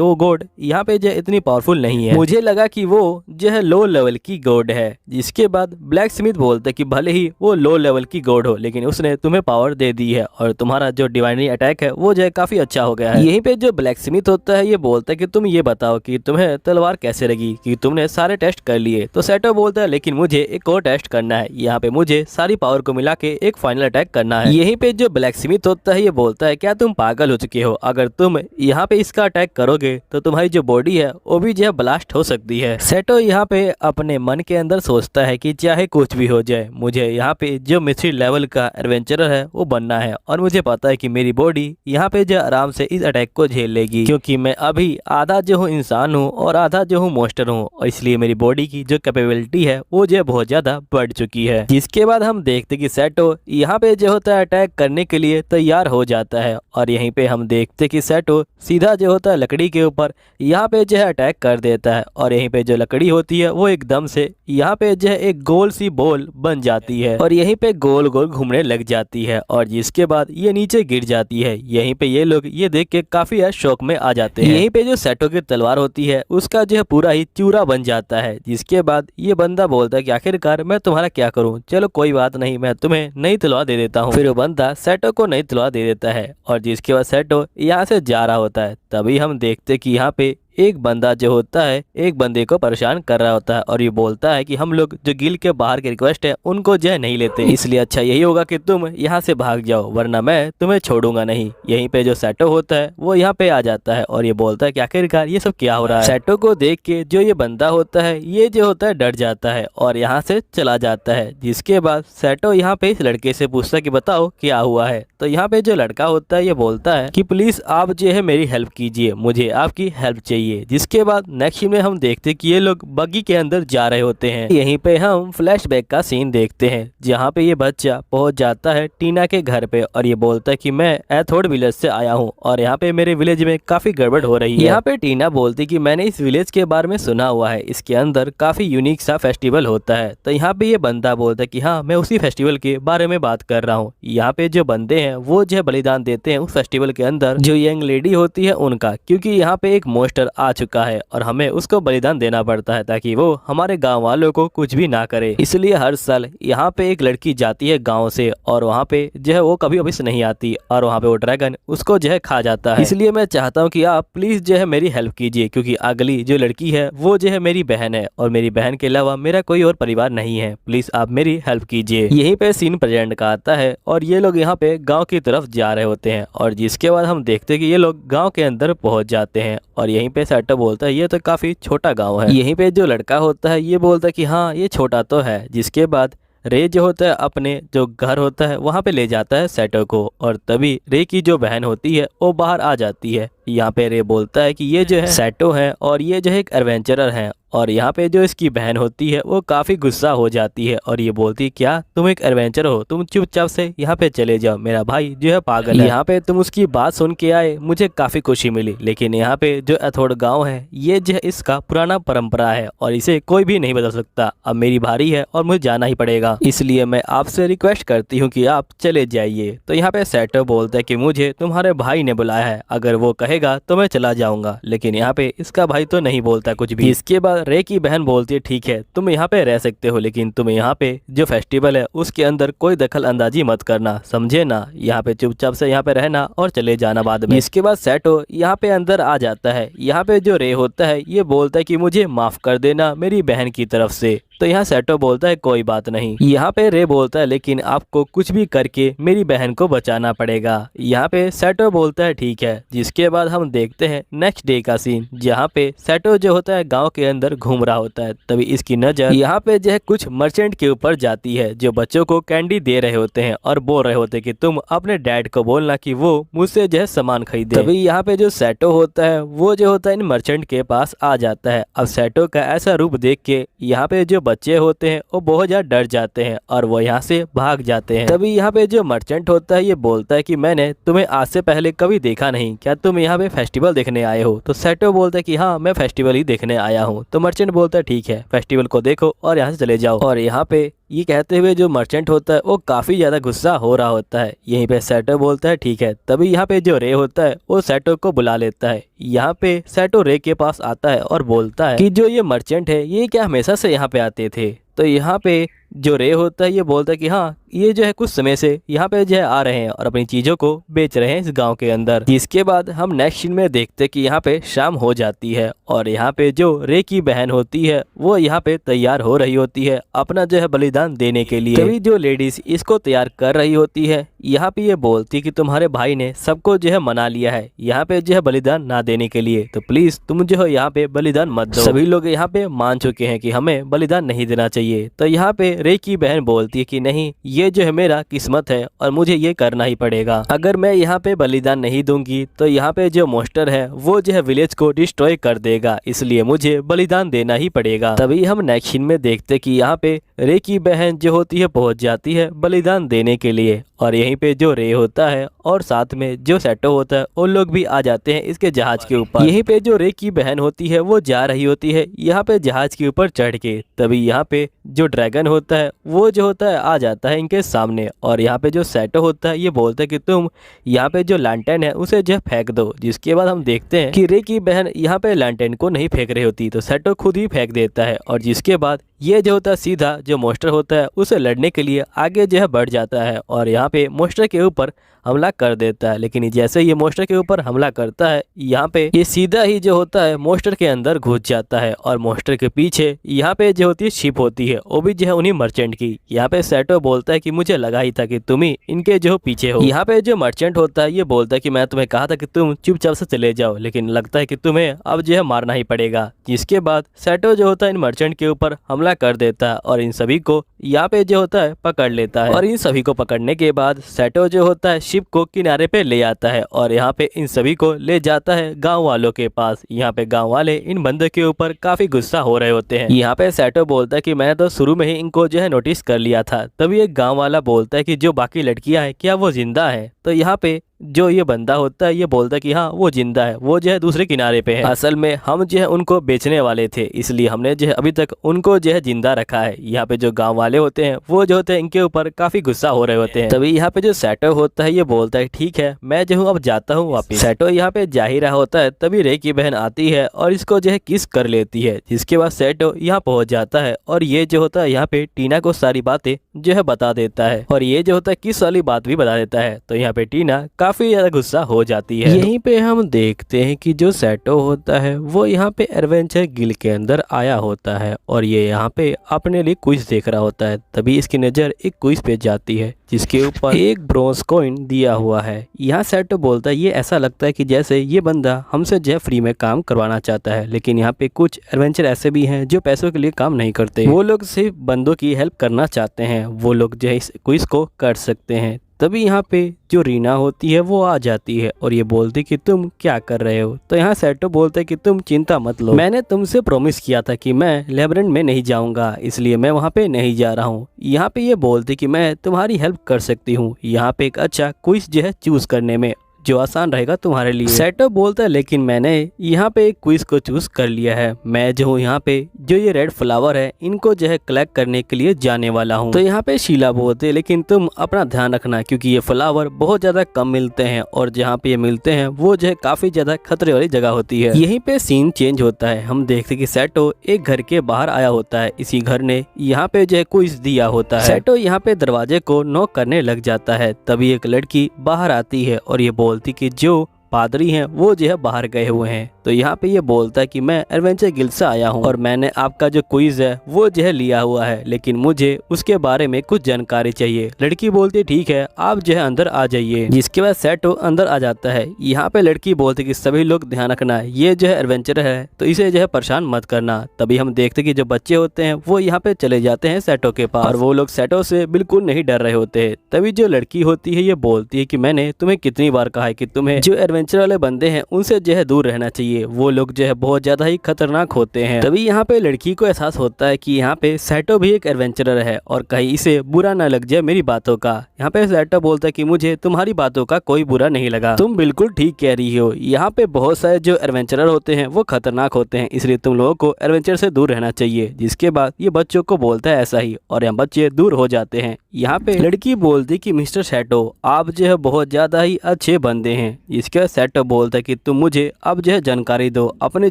वो गॉड यहाँ पे जो इतनी पावरफुल नहीं है, मुझे लगा कि वो जो है लो लेवल की गॉड है। जिसके बाद ब्लैक स्मिथ बोलता है कि भले ही वो लो लेवल की गॉड हो, लेकिन उसने तुम्हें पावर दे दी है और तुम्हारा जो डिवाइनरी अटैक है वो जो है काफी अच्छा हो गया है। यहीं पे जो ब्लैक स्मिथ होता है ये बोलता है कि तुम ये बताओ कि तुम्हें तलवार कैसे लगी, कि तुमने सारे टेस्ट कर लिए। तो सैटो बोलता है लेकिन मुझे एक और टेस्ट करना है, यहाँ पे मुझे सारी पावर को मिला के एक फाइनल अटैक करना है। यहीं पे जो ब्लैक स्मिथ होता है ये बोलता है क्या तुम पागल हो चुके हो, अगर तुम यहाँ पे इसका अटैक करोगे तो तुम्हारी जो बॉडी है वो भी जो है ब्लास्ट हो सकती है। सैटो यहाँ पे अपने मन के अंदर सोचता है कि चाहे कुछ भी हो जाए, मुझे यहाँ पे जो मिस्ट्री लेवल का एडवेंचरर है वो बनना है, और मुझे पता है कि मेरी बॉडी यहाँ पे जो आराम से इस अटैक को झेल लेगी, क्योंकि मैं अभी आधा जो हूँ इंसान हूँ और आधा जो हूँ मॉन्स्टर हूँ, और इसलिए मेरी बॉडी की जो कैपेबिलिटी है वो जो बहुत ज्यादा बढ़ चुकी है। जिसके बाद हम देखते कि सैटो यहाँ पे जो होता है अटैक करने के लिए तैयार हो जाता है, और यहीं पे हम देखते कि सैटो सीधा जो होता है लकड़ी के ऊपर यहाँ पे जो है अटैक कर देता है, और यहीं पे जो लकड़ी होती है वो एकदम से यहाँ पे जो है एक गोल सी बॉल बन जाती है और यहीं पे गोल गोल घूमने लग जाती है, और जिसके बाद ये नीचे गिर जाती है। यहीं पे ये लोग ये देख के काफी शौक में आ जाते हैं। यहीं पे जो सैटो की तलवार होती है उसका जो है पूरा ही चूरा बन जाता है। जिसके बाद ये बंदा बोलता है कि आखिरकार मैं तुम्हारा क्या करूं, चलो कोई बात नहीं, मैं तुम्हें नई तलवार दे देता हूं। फिर वो बंदा सैटो को नई तलवार दे देता है, और जिसके बाद सैटो यहाँ से जा रहा होता है। तभी हम देखते कि यहाँ पे एक बंदा जो होता है एक बंदे को परेशान कर रहा होता है, और ये बोलता है कि हम लोग जो गिल्ड के बाहर के रिक्वेस्ट है उनको जो है नहीं लेते, इसलिए अच्छा यही होगा कि तुम यहाँ से भाग जाओ, वरना मैं तुम्हें छोड़ूंगा नहीं। यहीं पे जो सैटो होता है वो यहाँ पे आ जाता है और ये बोलता है कि आखिरकार ये सब क्या हो रहा है। सैटो को देख के जो ये बंदा होता है ये जो होता है डर जाता है और यहाँ से चला जाता है। जिसके बाद सैटो यहाँ पे इस लड़के से पूछता है कि बताओ क्या हुआ है। तो यहाँ पे जो लड़का होता है ये बोलता है कि प्लीज आप जो है मेरी हेल्प कीजिए, मुझे आपकी हेल्प चाहिए। जिसके बाद नेक्स्ट में हम देखते कि ये लोग बग्गी के अंदर जा रहे होते हैं। यहीं पे हम फ्लैशबैक का सीन देखते हैं जहाँ पे ये बच्चा पहुंच जाता है टीना के घर पे, और ये बोलता है कि मैं एथोड विलेज से आया हूँ और यहाँ पे मेरे विलेज में काफी गड़बड़ हो रही है। यहाँ पे टीना बोलती कि मैंने इस विलेज के बारे में सुना हुआ है, इसके अंदर काफी यूनिक सा फेस्टिवल होता है। तो यहाँ पे ये बंदा बोलता है कि हाँ मैं उसी फेस्टिवल के बारे में बात कर रहा हूँ। यहाँ पे जो बंदे हैं वो जो है बलिदान देते हैं उस फेस्टिवल के अंदर जो यंग लेडी होती है उनका, क्योंकि यहाँ पे एक मॉन्स्टर आ चुका है और हमें उसको बलिदान देना पड़ता है ताकि वो हमारे गांव वालों को कुछ भी ना करे। इसलिए हर साल यहाँ पे एक लड़की जाती है गांव से और वहाँ पे जो है वो कभी वापस नहीं आती और वहाँ पे वो ड्रैगन उसको जो है खा जाता है। इसलिए मैं चाहता हूँ कि आप प्लीज जो है मेरी हेल्प कीजिए, क्योंकि अगली जो लड़की है वो जो है मेरी बहन है और मेरी बहन के अलावा मेरा कोई और परिवार नहीं है, प्लीज आप मेरी हेल्प कीजिए। यहीं पे सीन प्रेजेंट का आता है और ये लोग यहाँ पे गाँव की तरफ जा रहे होते हैं, और जिसके बाद हम देखते कि ये लोग गाँव के अंदर पहुँच जाते हैं और यहीं पे सैटो बोलता है ये तो काफी छोटा गांव है। यहीं पे जो लड़का होता है ये बोलता है कि हाँ ये छोटा तो है। जिसके बाद रे जो होता है अपने जो घर होता है वहाँ पे ले जाता है सैटो को, और तभी रे की जो बहन होती है वो बाहर आ जाती है। यहाँ पे रे बोलता है कि ये जो है सैटो है और ये जो है एक एडवेंचरर है, और यहाँ पे जो इसकी बहन होती है वो काफी गुस्सा हो जाती है और ये बोलती क्या तुम एक एडवेंचर हो, तुम चुपचाप से यहाँ पे चले जाओ, मेरा भाई जो है पागल है। यहाँ पे तुम उसकी बात सुन के आए, मुझे काफी खुशी मिली, लेकिन यहाँ पे जो एथोड गाँव है ये जो है इसका पुराना परंपरा है और इसे कोई भी नहीं बदल सकता। अब मेरी बारी है और मुझे जाना ही पड़ेगा, इसलिए मैं आपसे रिक्वेस्ट करती हूँ कि आप चले जाइए। तो यहाँ पे सैटो बोलता है कि मुझे तुम्हारे भाई ने बुलाया है, अगर वो कहेगा तो मैं चला जाऊंगा, लेकिन यहाँ पे इसका भाई तो नहीं बोलता कुछ भी। इसके बाद रे की बहन बोलती है ठीक है तुम यहाँ पे रह सकते हो, लेकिन तुम यहाँ पे जो फेस्टिवल है उसके अंदर कोई दखल अंदाजी मत करना, समझे ना, यहाँ पे चुपचाप से यहाँ पे रहना और चले जाना बाद में। इसके बाद सैटो यहाँ पे अंदर आ जाता है। यहाँ पे जो रे होता है ये बोलता है कि मुझे माफ कर देना मेरी बहन की तरफ से, तो यहाँ सेटो बोलता है कोई बात नहीं। यहाँ पे रे बोलता है लेकिन आपको कुछ भी करके मेरी बहन को बचाना पड़ेगा। यहाँ पे सेटो बोलता है ठीक है। जिसके बाद हम देखते हैं नेक्स्ट डे का सीन, जहाँ पे सेटो जो होता है गांव के अंदर घूम रहा होता है। तभी इसकी नजर यहाँ पे जो है कुछ मर्चेंट के ऊपर जाती है जो बच्चों को कैंडी दे रहे होते हैं और बोल रहे होते हैं कि तुम अपने डैड को बोलना कि वो मुझसे जो है सामान खरीदे। तभी यहाँ पे जो सेटो होता है वो जो होता है इन मर्चेंट के पास आ जाता है। अब सेटो का ऐसा रूप देख के यहाँ पे जो बच्चे होते हैं वो बहुत ज्यादा डर जाते हैं और वो यहाँ से भाग जाते हैं। तभी यहाँ पे जो मर्चेंट होता है ये बोलता है कि मैंने तुम्हें आज से पहले कभी देखा नहीं, क्या तुम यहाँ पे फेस्टिवल देखने आए हो? तो सेटो बोलता है कि हाँ मैं फेस्टिवल ही देखने आया हूँ। तो मर्चेंट बोलता है ठीक है, फेस्टिवल को देखो और यहाँ से चले जाओ। और यहाँ पे ये कहते हुए जो मर्चेंट होता है वो काफी ज्यादा गुस्सा हो रहा होता है। यहीं पे सेटो बोलता है ठीक है। तभी यहाँ पे जो रे होता है वो सेटो को बुला लेता है। यहाँ पे सेटो रे के पास आता है और बोलता है कि जो ये मर्चेंट है ये क्या हमेशा से यहाँ पे आते थे? तो यहाँ पे जो रे होता है ये बोलता है कि हाँ ये जो है कुछ समय से यहाँ पे जो है आ रहे हैं और अपनी चीजों को बेच रहे हैं इस गांव के अंदर। जिसके बाद हम नेक्स्ट सीन में देखते हैं कि यहाँ पे शाम हो जाती है और यहाँ पे जो रे की बहन होती है वो यहाँ पे तैयार हो रही होती है अपना जो है बलिदान देने के लिए। तभी जो लेडीज इसको तैयार कर रही होती है यहाँ पे ये बोलती है कि तुम्हारे भाई ने सबको जो है मना लिया है यहाँ पे जो है बलिदान ना देने के लिए, तो प्लीज तुम जो है यहाँ पे बलिदान मत दो। सभी लोग यहाँ पे मान चुके हैं कि हमें बलिदान नहीं देना चाहिए। तो यहाँ पे रे की बहन बोलती है कि नहीं, ये जो है मेरा किस्मत है और मुझे ये करना ही पड़ेगा। अगर मैं यहाँ पे बलिदान नहीं दूंगी तो यहाँ पे जो मॉन्स्टर है वो जो है विलेज को डिस्ट्रॉय कर देगा, इसलिए मुझे बलिदान देना ही पड़ेगा। तभी हम नेक्स्ट सीन में देखते कि यहाँ पे रे की बहन जो होती है पहुंच जाती है बलिदान देने के लिए और यहीं पे जो रे होता है और साथ में जो सेटो होता है वो लोग भी आ जाते हैं इसके जहाज के ऊपर। यहीं पे जो रे की बहन होती है वो जा रही होती है यहाँ पे जहाज के ऊपर चढ़ के। तभी यहाँ पे जो ड्रैगन होता है वो जो होता है आ जाता है इनके सामने और यहाँ पे जो सेटो होता है ये बोलता है कि तुम यहाँ पे जो लैंटर्न है उसे जो फेंक दो। जिसके बाद हम देखते हैं कि रे की बहन यहाँ पे लैंटर्न को नहीं फेंक रही होती तो सेटो खुद ही फेंक देता है और जिसके बाद ये जो होता है सीधा जो मॉन्स्टर होता है उसे लड़ने के लिए आगे जो है बढ़ जाता है और यहाँ पे मॉन्स्टर के ऊपर हमला कर देता है। लेकिन जैसे ये मॉन्स्टर के ऊपर हमला करता है यहाँ पे ये सीधा ही जो होता है मॉन्स्टर के अंदर घुस जाता है और मॉन्स्टर के पीछे यहाँ पे जो होती है शिप होती है वो भी जो है उन्हीं मर्चेंट की। यहाँ पे सेटो बोलता है कि मुझे लगा ही था कि तुम ही इनके जो पीछे हो। यहाँ पे जो मर्चेंट होता है ये बोलता है कि मैं तुम्हें कहा था कि तुम चुपचाप से चले जाओ, लेकिन लगता है कि तुम्हें अब जो है मारना ही पड़ेगा। जिसके बाद सेटो जो होता है इन मर्चेंट के ऊपर हमला कर देता है और इन सभी को यहाँ पे जो होता है पकड़ लेता है और इन सभी को पकड़ने के बाद सेटो जो होता है शिप को किनारे पे ले आता है और यहाँ पे इन सभी को ले जाता है गांव वालों के पास। यहाँ पे गांव वाले इन बंदों के ऊपर काफी गुस्सा हो रहे होते हैं। यहाँ पे सेटो बोलता है कि मैंने तो शुरू में ही इनको जो है नोटिस कर लिया था। तभी एक गांव वाला बोलता है कि जो बाकी लड़कियां हैं क्या वो जिंदा है? तो यहाँ पे जो ये बंदा होता है ये बोलता है कि हाँ वो जिंदा है, वो जो है दूसरे किनारे पे है। असल में हम जो है उनको बेचने वाले थे इसलिए हमने जो है अभी तक उनको जो है जिंदा रखा है। यहाँ पे जो गांव वाले होते हैं वो जो होते हैं इनके ऊपर काफी गुस्सा हो रहे होते हैं। तभी यहाँ पे जो सेटो होता है ये बोलता है ठीक है मैं जो हूँ अब जाता हूँ वापिस। सेटो यहाँ पे जा ही रहा होता है तभी रे की बहन आती है और इसको जो है किस कर लेती है। जिसके बाद सेटो यहाँ पहुंच जाता है और ये जो होता है यहाँ पे टीना को सारी बातें जो है बता देता है और ये जो होता है किस वाली बात भी बता देता है। तो यहाँ पे टीना काफी ज्यादा गुस्सा हो जाती है। यहीं पे हम देखते हैं कि जो सेटो होता है वो यहाँ पे एडवेंचर गिल्ड के अंदर आया होता है और ये यहाँ पे अपने लिए क्विज देख रहा होता है। तभी इसकी नजर एक क्विज पे जाती है जिसके ऊपर एक ब्रोंज कॉइन दिया हुआ है। यहाँ सेटो बोलता है ये ऐसा लगता है कि जैसे ये बंदा हमसे जो फ्री में काम करवाना चाहता है, लेकिन यहाँ पे कुछ एडवेंचर ऐसे भी हैं जो पैसों के लिए काम नहीं करते, वो लोग सिर्फ बंदों की हेल्प करना चाहते हैं, वो लोग जो है इस क्विज को कर सकते हैं। तभी यहाँ पे जो रीना होती है वो आ जाती है और ये बोलती कि तुम क्या कर रहे हो? तो यहाँ सेटो बोलते है कि तुम चिंता मत लो, मैंने तुमसे प्रॉमिस किया था कि मैं लेबरेंट में नहीं जाऊंगा इसलिए मैं वहाँ पे नहीं जा रहा हूँ। यहाँ पे ये बोलती कि मैं तुम्हारी हेल्प कर सकती हूँ यहाँ पे एक अच्छा क्विज जो है चूज करने में जो आसान रहेगा तुम्हारे लिए। सेटो बोलता है लेकिन मैंने यहाँ पे एक क्विज को चूज कर लिया है, मैं जो हूँ यहाँ पे जो ये रेड फ्लावर है इनको जो है कलेक्ट करने के लिए जाने वाला हूँ। तो यहाँ पे शीला बोलते लेकिन तुम अपना ध्यान रखना क्योंकि ये फ्लावर बहुत ज्यादा कम मिलते हैं और जहाँ पे ये मिलते हैं वो जो है काफी ज्यादा खतरे वाली जगह होती है। यहीं पे सीन चेंज होता है, हम देखते कि सेटो एक घर के बाहर आया होता है, इसी घर ने यहाँ पे जो है क्विज दिया होता है। सेटो यहाँ पे दरवाजे को नॉक करने लग जाता है तभी एक लड़की बाहर आती है और ये बोलती कि जो पादरी हैं वो जो है बाहर गए हुए हैं। तो यहाँ पे ये बोलता है कि मैं एडवेंचर गिल्ड से आया हूँ और मैंने आपका जो क्विज है वो जो है लिया हुआ है, लेकिन मुझे उसके बारे में कुछ जानकारी चाहिए। लड़की बोलती है ठीक है आप जो है अंदर आ जाइए। जिसके बाद सेटो अंदर आ जाता है। यहाँ पे लड़की बोलती है कि सभी लोग ध्यान रखना, ये जो है एडवेंचर है तो इसे जो है परेशान मत करना। तभी हम देखते कि जो बच्चे होते हैं वो यहाँ पे चले जाते हैं सेटो के पास और वो लोग सेटो से बिल्कुल नहीं डर रहे होते। तभी जो लड़की होती है ये बोलती है कि मैंने तुम्हें कितनी बार कहा है कि तुम्हें जो एडवेंचर वाले बंदे हैं उनसे जो है दूर रहना चाहिए, वो लोग जो है बहुत ज्यादा ही खतरनाक होते हैं। तभी यहाँ पे लड़की को एहसास होता है कि यहाँ पे सेटो भी एक एडवेंचरर है और कहीं इसे बुरा ना लग जाए मेरी बातों का। यहाँ पे सेटो बोलता है कि मुझे तुम्हारी बातों का कोई बुरा नहीं लगा, तुम बिल्कुल ठीक कह रही हो। यहाँ पे बहुत सारे जो एडवेंचरर होते हैं वो खतरनाक होते हैं, इसलिए तुम लोगों को एडवेंचर से दूर रहना चाहिए। जिसके बाद ये बच्चों को बोलता है ऐसा ही और यहाँ बच्चे दूर हो जाते हैं। यहाँ पे लड़की बोलती कि मिस्टर सेटो आप जो है बहुत ज्यादा ही अच्छे बंदे हैं। इसके बाद सेटो बोलता है कि तुम मुझे अब जो है जानकारी दो अपने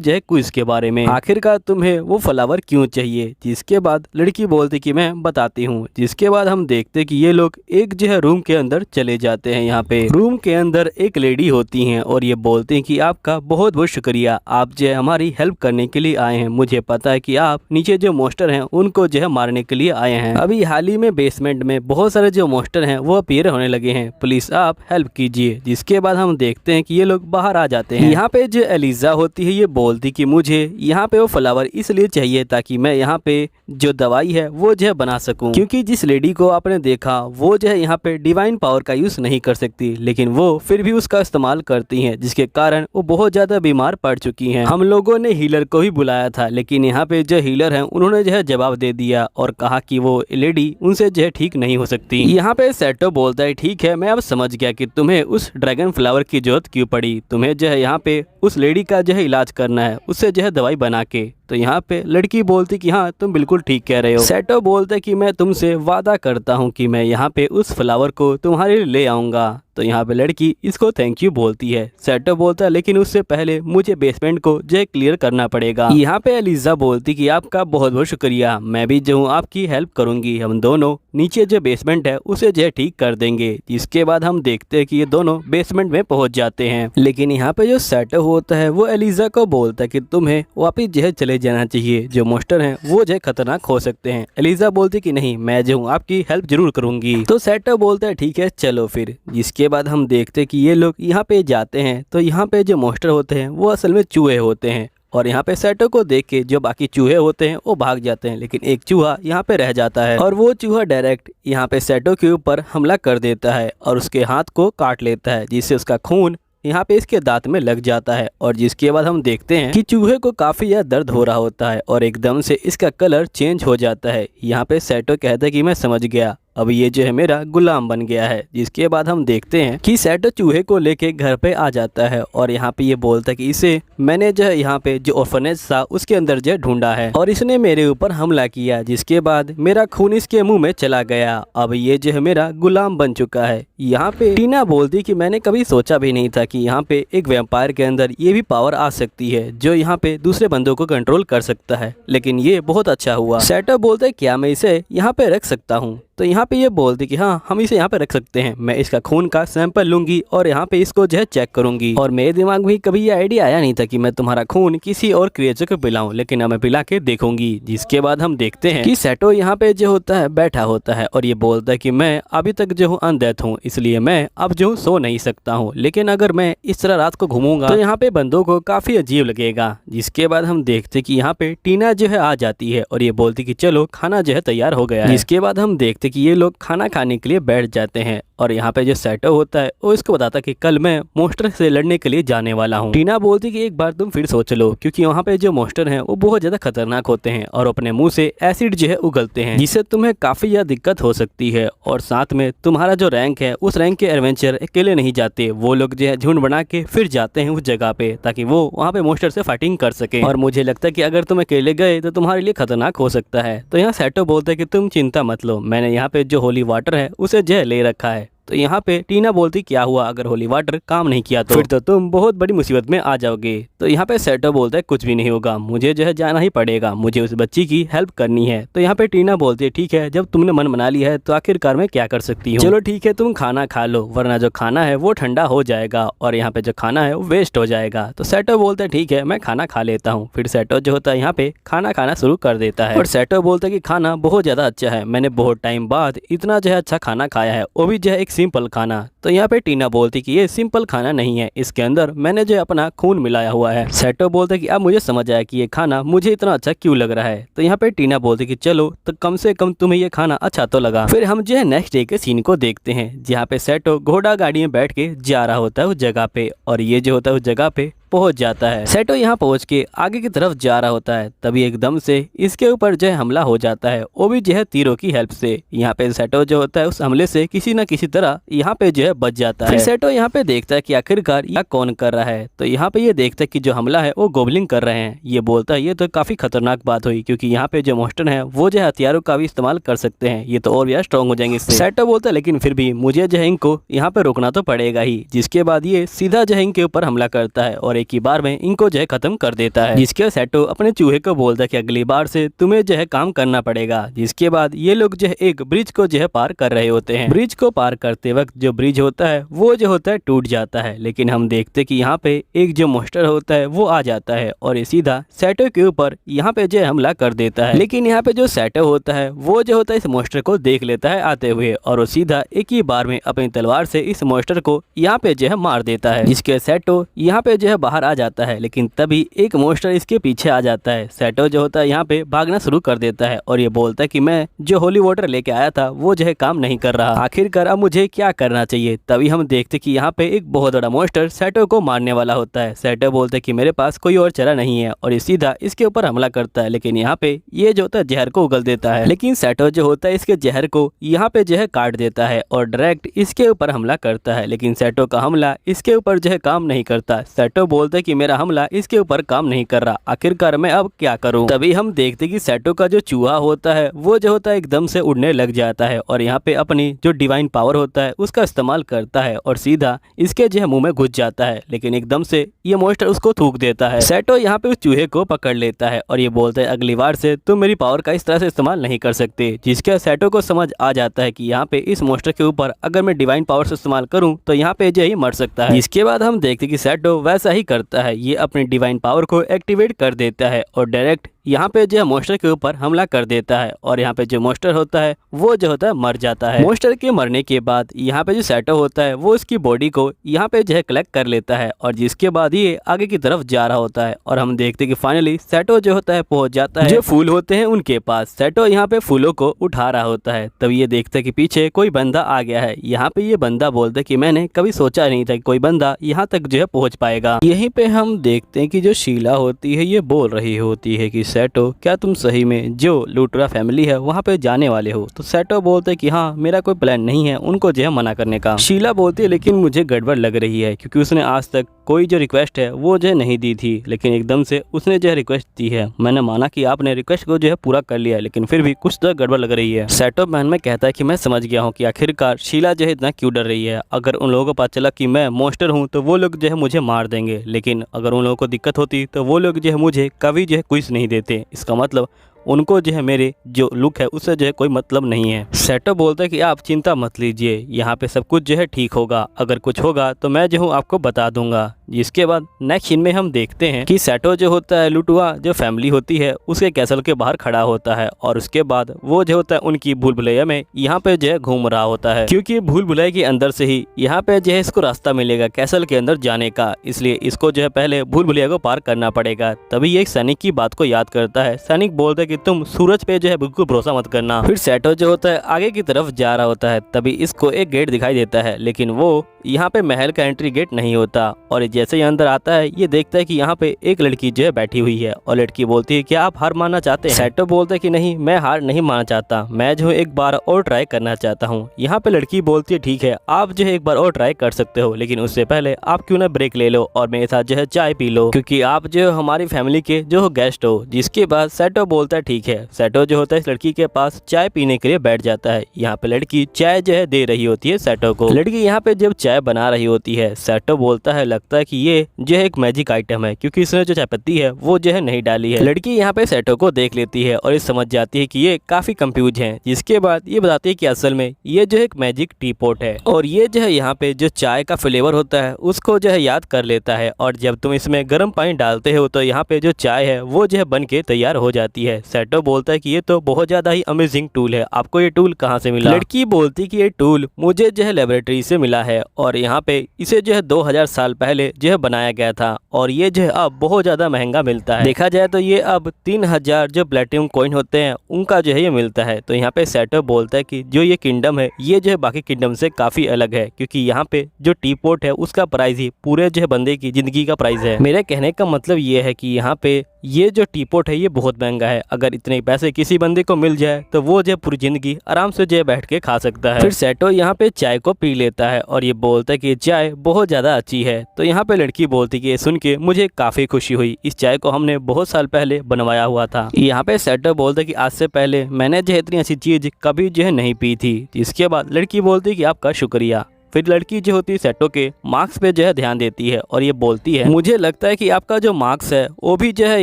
जो है क्विज के बारे में, आखिरकार तुम्हें वो फ्लावर क्यों चाहिए। जिसके बाद लड़की बोलती कि मैं बताती हूँ। जिसके बाद हम देखते कि ये लोग एक जो है रूम के अंदर चले जाते हैं। यहाँ पे रूम के अंदर एक लेडी होती हैं और ये बोलते हैं कि आपका बहुत बहुत शुक्रिया, आप जो है हमारी हेल्प करने के लिए आए हैं। मुझे पता है कि आप नीचे जो मॉन्स्टर हैं उनको जो है मारने के लिए आए हैं। अभी हाल ही में बेसमेंट में बहुत सारे जो मॉन्स्टर हैं वो अपीयर होने लगे हैं, प्लीज आप हेल्प कीजिए। जिसके बाद हम देखते हैं कि ये लोग बाहर आ जाते हैं। यहाँ पे जो एलिजा होती है ये बोलती कि मुझे यहाँ पे वो फ्लावर इसलिए चाहिए ताकि मैं यहाँ पे जो दवाई है वो जो है बना सकूं, क्योंकि जिस लेडी को आपने देखा वो जो है यहाँ पे डिवाइन पावर का यूज नहीं कर सकती, लेकिन वो फिर भी उसका इस्तेमाल करती हैं, जिसके कारण वो बहुत ज्यादा बीमार पड़ चुकी हैं। हम लोगों ने हीलर को ही बुलाया था, लेकिन यहाँ पे जो हीलर हैं उन्होंने जो है जवाब दे दिया और कहा कि वो लेडी उनसे जो है ठीक नहीं हो सकती। यहाँ पे सेटो बोलता है ठीक है मैं अब समझ गया कि तुम्हें उस ड्रैगन फ्लावर की जरूरत क्यों पड़ी, तुम्हें जो है यहाँ पे उस लेडी का जो है इलाज करना है, उससे जो है दवाई बना के। तो यहाँ पे लड़की बोलती कि हाँ तुम बिल्कुल ठीक कह रहे हो। सेटो बोलते कि मैं तुमसे वादा करता हूँ कि मैं यहाँ पे उस फ्लावर को तुम्हारे लिए ले आऊंगा। तो यहाँ पे लड़की इसको थैंक यू बोलती है। सेटो बोलता है लेकिन उससे पहले मुझे बेसमेंट को जो है क्लियर करना पड़ेगा। यहाँ पे एलिजा बोलती कि आपका बहुत बहुत शुक्रिया, मैं भी जो हूँ आपकी हेल्प करूंगी। हम दोनों नीचे जो बेसमेंट है उसे जो है ठीक कर देंगे। जिसके बाद हम देखते हैं कि ये दोनों बेसमेंट में पहुंच जाते हैं, लेकिन यहाँ पे जो सेटो होता है वो एलिजा को बोलता है कि तुम्हें वापिस जो है चले जाना चाहिए, जो मॉन्स्टर हैं वो जो है खतरनाक हो सकते हैं। एलिजा बोलती कि नहीं मैं जो हूँ आपकी हेल्प जरूर करूंगी। तो सेटो बोलता है ठीक है चलो फिर। जिसके बाद हम देखते कि ये लोग यहाँ पे जाते हैं तो यहाँ पे जो मॉन्स्टर होते हैं वो असल में चूहे होते हैं और यहाँ पे सेटो को देख के जो बाकी चूहे होते हैं वो भाग जाते हैं, लेकिन एक चूहा यहाँ पे रह जाता है और वो चूहा डायरेक्ट यहाँ पे सेटो के ऊपर हमला कर देता है और उसके हाथ को काट लेता है, जिससे उसका खून यहाँ पे इसके दांत में लग जाता है। और जिसके बाद हम देखते हैं कि चूहे को काफी ज्यादा दर्द हो रहा होता है और एकदम से इसका कलर चेंज हो जाता है। यहाँ पे सेटो कहता है कि मैं समझ गया, अब ये जो है मेरा गुलाम बन गया है। जिसके बाद हम देखते हैं कि सेटो चूहे को लेके घर पे आ जाता है और यहाँ पे ये बोलता है कि इसे मैंने जो है यहाँ पे जो ऑर्फनेज था उसके अंदर जो ढूंढा है और इसने मेरे ऊपर हमला किया, जिसके बाद मेरा खून इसके मुंह में चला गया। अब ये जो है मेरा गुलाम बन चुका है। यहाँ पे टीना बोलती कि मैंने कभी सोचा भी नहीं था कि यहाँ पे एक वैम्पायर के अंदर ये भी पावर आ सकती है जो यहाँ पे दूसरे बंदों को कंट्रोल कर सकता है, लेकिन ये बहुत अच्छा हुआ। सेटो बोलता है क्या मैं इसे यहाँ पे रख सकता हूँ। तो यहाँ पे ये बोलती कि हाँ हम इसे यहाँ पे रख सकते हैं, मैं इसका खून का सैंपल लूंगी और यहाँ पे इसको जो है चेक करूंगी। और मेरे दिमाग में कभी ये आइडिया आया नहीं था कि मैं तुम्हारा खून किसी और क्रिएचर को पिलाऊं, लेकिन अब मैं पिला के देखूंगी। जिसके बाद हम देखते हैं कि सेटो यहाँ पे जो होता है बैठा होता है और ये बोलता है कि मैं अभी तक जो हूँ अनडेथ हूँ, इसलिए मैं अब जो सो नहीं सकता हूँ, लेकिन अगर मैं इस तरह रात को घूमूंगा तो यहाँ पे बंदों को काफी अजीब लगेगा। जिसके बाद हम देखते कि यहाँ पे टीना जो है आ जाती है और ये बोलती कि चलो खाना जो है तैयार हो गया है। जिसके बाद हम देखते कि ये लोग खाना खाने के लिए बैठ जाते हैं और यहाँ पे जो सेटो होता है वो इसको बताता कि कल मैं मॉन्स्टर से लड़ने के लिए जाने वाला हूँ। टीना बोलती कि एक बार तुम फिर सोच लो, क्योंकि वहाँ पे जो मॉन्स्टर हैं वो बहुत ज्यादा खतरनाक होते हैं और अपने मुंह से एसिड जो है उगलते हैं, जिससे तुम्हें काफी ज्यादा दिक्कत हो सकती है। और साथ में तुम्हारा जो रैंक है उस रैंक के एडवेंचर अकेले नहीं जाते, वो लोग जो है झुंड बना के फिर जाते हैं उस जगह पे ताकि वो वहाँ पे मॉन्स्टर से फाइटिंग कर सके। और मुझे लगता है कि अगर तुम अकेले गए तो तुम्हारे लिए खतरनाक हो सकता है। तो यहाँ सेटो बोलता है कि तुम चिंता मत लो, मैंने यहाँ पे जो होली वाटर है उसे जो ले रखा है, तो यहाँ पे टीना बोलती क्या हुआ अगर होली वाटर काम नहीं किया तो फिर तो तुम बहुत बड़ी मुसीबत में आ जाओगे। तो यहाँ पे सेटो बोलता है कुछ भी नहीं होगा, मुझे जो है जाना ही पड़ेगा, मुझे उस बच्ची की हेल्प करनी है। तो यहाँ पे टीना बोलती है ठीक है, जब तुमने मन बना लिया है तो आखिरकार मैं क्या कर सकती हूँ, चलो ठीक है तुम खाना खा लो, वरना जो खाना है वो ठंडा हो जाएगा और यहाँ पे जो खाना है वो वेस्ट हो जाएगा। तो सेटो बोलता है ठीक है मैं खाना खा लेता हूँ। फिर सेटो जो होता है यहाँ पे खाना खाना शुरू कर देता है और सेटो बोलता है कि खाना बहुत ज्यादा अच्छा है, मैंने बहुत टाइम बाद इतना जो है अच्छा खाना खाया है, वो भी जो है एक सिंपल खाना। तो यहाँ पे टीना बोलती कि ये सिंपल खाना नहीं है, इसके अंदर मैंने जो अपना खून मिलाया हुआ है। सेटो बोलते कि अब मुझे समझ आया कि ये खाना मुझे इतना अच्छा क्यों लग रहा है। तो यहाँ पे टीना बोलती कि चलो तो कम से कम तुम्हें ये खाना अच्छा तो लगा। फिर हम जो है नेक्स्ट डे के सीन को देखते हैं जहाँ पे सेटो घोड़ा गाड़ी में बैठ के जा रहा होता है उस जगह पे और ये जो होता है उस जगह पे पहुंच जाता है। सेटो यहाँ पहुंच के आगे की तरफ जा रहा होता है, तभी एकदम से इसके ऊपर जो है हमला हो जाता है, वो भी जो है तीरों की हेल्प से। यहाँ पे सेटो जो होता है उस हमले से किसी न किसी तरह यहाँ पे जो है बच जाता है। फिर सेटो यहाँ पे देखता है कि आखिरकार यह कौन कर रहा है। तो यहाँ पे ये देखता है कि जो हमला है वो गोबलिन कर रहे हैं। ये बोलता है ये तो काफी खतरनाक बात हुई, क्योंकि यहाँ पे जो मोस्टर है वो जो हथियारों का भी इस्तेमाल कर सकते हैं, ये तो और भी स्ट्रॉन्ग हो जाएंगे इससे। सेटो बोलता है लेकिन फिर भी मुझे जो है इनको यहाँ पे रोकना तो पड़ेगा ही। जिसके बाद ये सीधा जो है इनके ऊपर हमला करता है और एक ही बार में इनको जो है खत्म कर देता है। जिसके सेटो अपने चूहे को बोलता है कि अगली बार से तुम्हें जो है काम करना पड़ेगा। जिसके बाद ये लोग जो है एक ब्रिज को जो है पार कर रहे होते हैं। ब्रिज को पार करते वक्त जो ब्रिज होता है वो जो होता है टूट जाता है, लेकिन हम देखते कि यहाँ पे एक जो मोस्टर होता है वो आ जाता है और ये सीधा सेटो के ऊपर यहाँ पे जो है हमला कर देता है। लेकिन यहाँ पे जो सेटो होता है वो जो होता है इस मोस्टर को देख लेता है आते हुए और वो सीधा एक ही बार में अपनी तलवार से इस मोस्टर को यहाँ पे जो है मार देता है। जिसके सेटो यहाँ पे जो है बाहर आ जाता है, लेकिन तभी एक मोस्टर इसके पीछे आ जाता है। सेटो जो होता है यहाँ पे भागना शुरू कर देता है और ये बोलता है कि मैं जो होली वाटर लेके आया था वो जो है काम नहीं कर रहा, आखिरकार अब मुझे क्या करना चाहिए। तभी हम देखते कि यहाँ पे एक बहुत बड़ा मोस्टर सेटो को मारने वाला होता है। सेटो बोलता है कि मेरे पास कोई और चारा नहीं है और ये सीधा इसके ऊपर हमला करता है, लेकिन यहाँ पे ये जो होता है जहर को उगल देता है। लेकिन सेटो जो होता है इसके जहर को यहाँ पे जो है काट देता है और डायरेक्ट इसके ऊपर हमला करता है, लेकिन सेटो का हमला इसके ऊपर जो है काम नहीं करता। सेटो बोलता है कि मेरा हमला इसके ऊपर काम नहीं कर रहा, आखिरकार मैं अब क्या करूं। तभी हम देखते कि सेटो का जो चूहा होता है वो जो होता है एकदम से उड़ने लग जाता है और यहाँ पे अपनी जो डिवाइन पावर होता है उसका इस्तेमाल करता है और सीधा इसके जो है मुंह में घुस जाता है, लेकिन एकदम से ये मोस्टर उसको थूक देता है। सेटो यहाँ पे उस चूहे को पकड़ लेता है और ये बोलता है अगली बार से तुम मेरी पावर का इस तरह से इस्तेमाल नहीं कर सकते। जिसके सेटो को समझ आ जाता है कि यहाँ पे इस मोस्टर के ऊपर अगर मैं डिवाइन पावर से इस्तेमाल करूँ तो यहाँ पे जो ही मर सकता है। इसके बाद हम देखते कि सेटो वैसा ही करता है, ये अपनी डिवाइन पावर को एक्टिवेट कर देता है और डायरेक्ट यहाँ पे जो मोस्टर के ऊपर हमला कर देता है और यहाँ पे जो मोस्टर होता है वो जो होता है मर जाता है। मोस्टर के मरने के बाद यहाँ पे जो सेटो होता है वो उसकी बॉडी को यहाँ पे जो है कलेक्ट कर लेता है और जिसके बाद ये आगे की तरफ जा रहा होता है और हम देखते कि फाइनली सेटो जो होता है पहुंच जाता है जो फूल होते हैं उनके पास। सेटो यहाँ पे फूलों को उठा रहा होता है, तब ये देखते कि पीछे कोई बंदा आ गया है। यहाँ पे ये बंदा बोलता है कि मैंने कभी सोचा नहीं था कि कोई बंदा यहाँ तक जो है पहुंच पाएगा। यहीं पे हम देखते हैं कि जो शीला होती है ये बोल रही होती है कि सेटो क्या तुम सही में जो लूटरा फैमिली है वहाँ पे जाने वाले हो। तो सेटो बोलते है कि हाँ मेरा कोई प्लान नहीं है उनको जो है मना करने का। शीला बोलती है लेकिन मुझे गड़बड़ लग रही है, क्योंकि उसने आज तक कोई जो रिक्वेस्ट है वो जो है नहीं दी थी, लेकिन एकदम से उसने जो है रिक्वेस्ट दी है। मैंने माना कि आपने रिक्वेस्ट को जो है पूरा कर लिया, लेकिन फिर भी कुछ तो गड़बड़ लग रही है। सेटो मैन में कहता है कि मैं समझ गया हूँ कि आखिरकार शीला जो है इतना क्यों डर रही है। अगर उन लोगों को पता चला कि मैं मोस्टर हूँ तो वो लोग जो है मुझे मार देंगे, लेकिन अगर उन लोगों को दिक्कत होती तो वो लोग जो है मुझे कभी जो है कुछ नहीं देते। इसका मतलब उनको जो है मेरे जो लुक है उससे जो है कोई मतलब नहीं है। सेटो बोलता है कि आप चिंता मत लीजिए, यहाँ पे सब कुछ जो है ठीक होगा, अगर कुछ होगा तो मैं जो हूँ आपको बता दूंगा। जिसके बाद नेक्स्ट सीन में हम देखते हैं कि सेटो जो होता है लुटुआ जो फैमिली होती है उसके कैसल के बाहर खड़ा होता है और उसके बाद वो जो होता है उनकी भूल भुलैया में यहाँ पे जो है घूम रहा होता है, क्योंकि भूल भुलैया के अंदर से ही यहाँ पे जो है इसको रास्ता मिलेगा कैसल के अंदर जाने का, इसलिए इसको जो है पहले भूल भुलैया को पार करना पड़ेगा। तभी ये एक सैनिक की बात को याद करता है। सैनिक बोलता है कि तुम सूरज पे जो है बिल्कुल भरोसा मत करना। फिर सेटो जो होता है आगे की तरफ जा रहा होता है, तभी इसको एक गेट दिखाई देता है, लेकिन वो यहाँ पे महल का एंट्री गेट नहीं होता और जैसे ही अंदर आता है ये देखता है कि यहाँ पे एक लड़की जो है बैठी हुई है और लड़की बोलती है क्या आप हार मानना चाहते हैं। सेटो बोलता है कि नहीं मैं हार नहीं मानना चाहता, मैं जो है एक बार और ट्राई करना चाहता हूँ। यहाँ पे लड़की बोलती है ठीक है आप जो है एक बार और ट्राई कर सकते हो, लेकिन उससे पहले आप क्यों ना ब्रेक ले लो और मेरे साथ जो है चाय पी लो, क्योंकि आप जो हमारी फैमिली के जो गेस्ट हो। जिसके बाद सेटो बोलता है ठीक है। सेटो जो होता है इस लड़की के पास चाय पीने के लिए बैठ जाता है। यहाँ पे लड़की चाय जो है दे रही होती है सेटो को। लड़की यहाँ पे जब चाय बना रही होती है, सेटो बोलता है लगता है कि ये जो है एक मैजिक आइटम है, क्योंकि इसने जो चाय पत्ती है वो जो है नहीं डाली है। लड़की यहाँ पे सेटो को देख लेती है और ये समझ जाती है कि ये काफी कंफ्यूज है। जिसके बाद ये बताती है कि असल में ये जो है एक मैजिक टी पॉट है और ये जो है यहाँ पे जो चाय का फ्लेवर होता है उसको जो है याद कर लेता है, और जब तुम इसमें गर्म पानी डालते हो तो यहाँ पे जो चाय है वो जो है बन के तैयार हो जाती है। सेटो बोलता है कि ये तो बहुत ज्यादा ही अमेजिंग टूल है, आपको ये टूल कहाँ से मिला? लड़की बोलती कि ये टूल मुझे जो है लेबोरेटरी से मिला है और यहाँ पे इसे जो है 2000 साल पहले जो है बनाया गया था और ये जो है अब बहुत ज्यादा महंगा मिलता है। देखा जाए तो ये अब 3000 जो प्लेटिनम कॉइन होते हैं उनका जो है ये मिलता है। तो यहाँ पे सेटो बोलता है कि जो ये किंगडम है ये जो है बाकी किंगडम से काफी अलग है, क्योंकि यहाँ पे जो टी पॉट है उसका प्राइस ही पूरे जो है बंदे की जिंदगी का प्राइस है। मेरे कहने का मतलब ये है कि यहाँ पे ये जो टी पॉट है ये बहुत महंगा है। अगर इतने पैसे किसी बंदे को मिल जाए तो वो जो पूरी जिंदगी आराम से जो बैठ के खा सकता है। फिर सेटो यहाँ पे चाय को पी लेता है और ये बोलता है कि चाय बहुत ज्यादा अच्छी है। तो यहाँ पे लड़की बोलती कि सुन के मुझे काफी खुशी हुई, इस चाय को हमने बहुत साल पहले बनवाया हुआ था। यहाँ पे सेटो बोलता है कि आज से पहले मैंने जो इतनी अच्छी चीज कभी जो है नहीं पी थी। इसके बाद लड़की बोलती है कि आपका शुक्रिया। फिर लड़की जो होती है सेटो के मार्क्स पे जो है ध्यान देती है और ये बोलती है मुझे लगता है कि आपका जो मार्क्स है वो भी जो है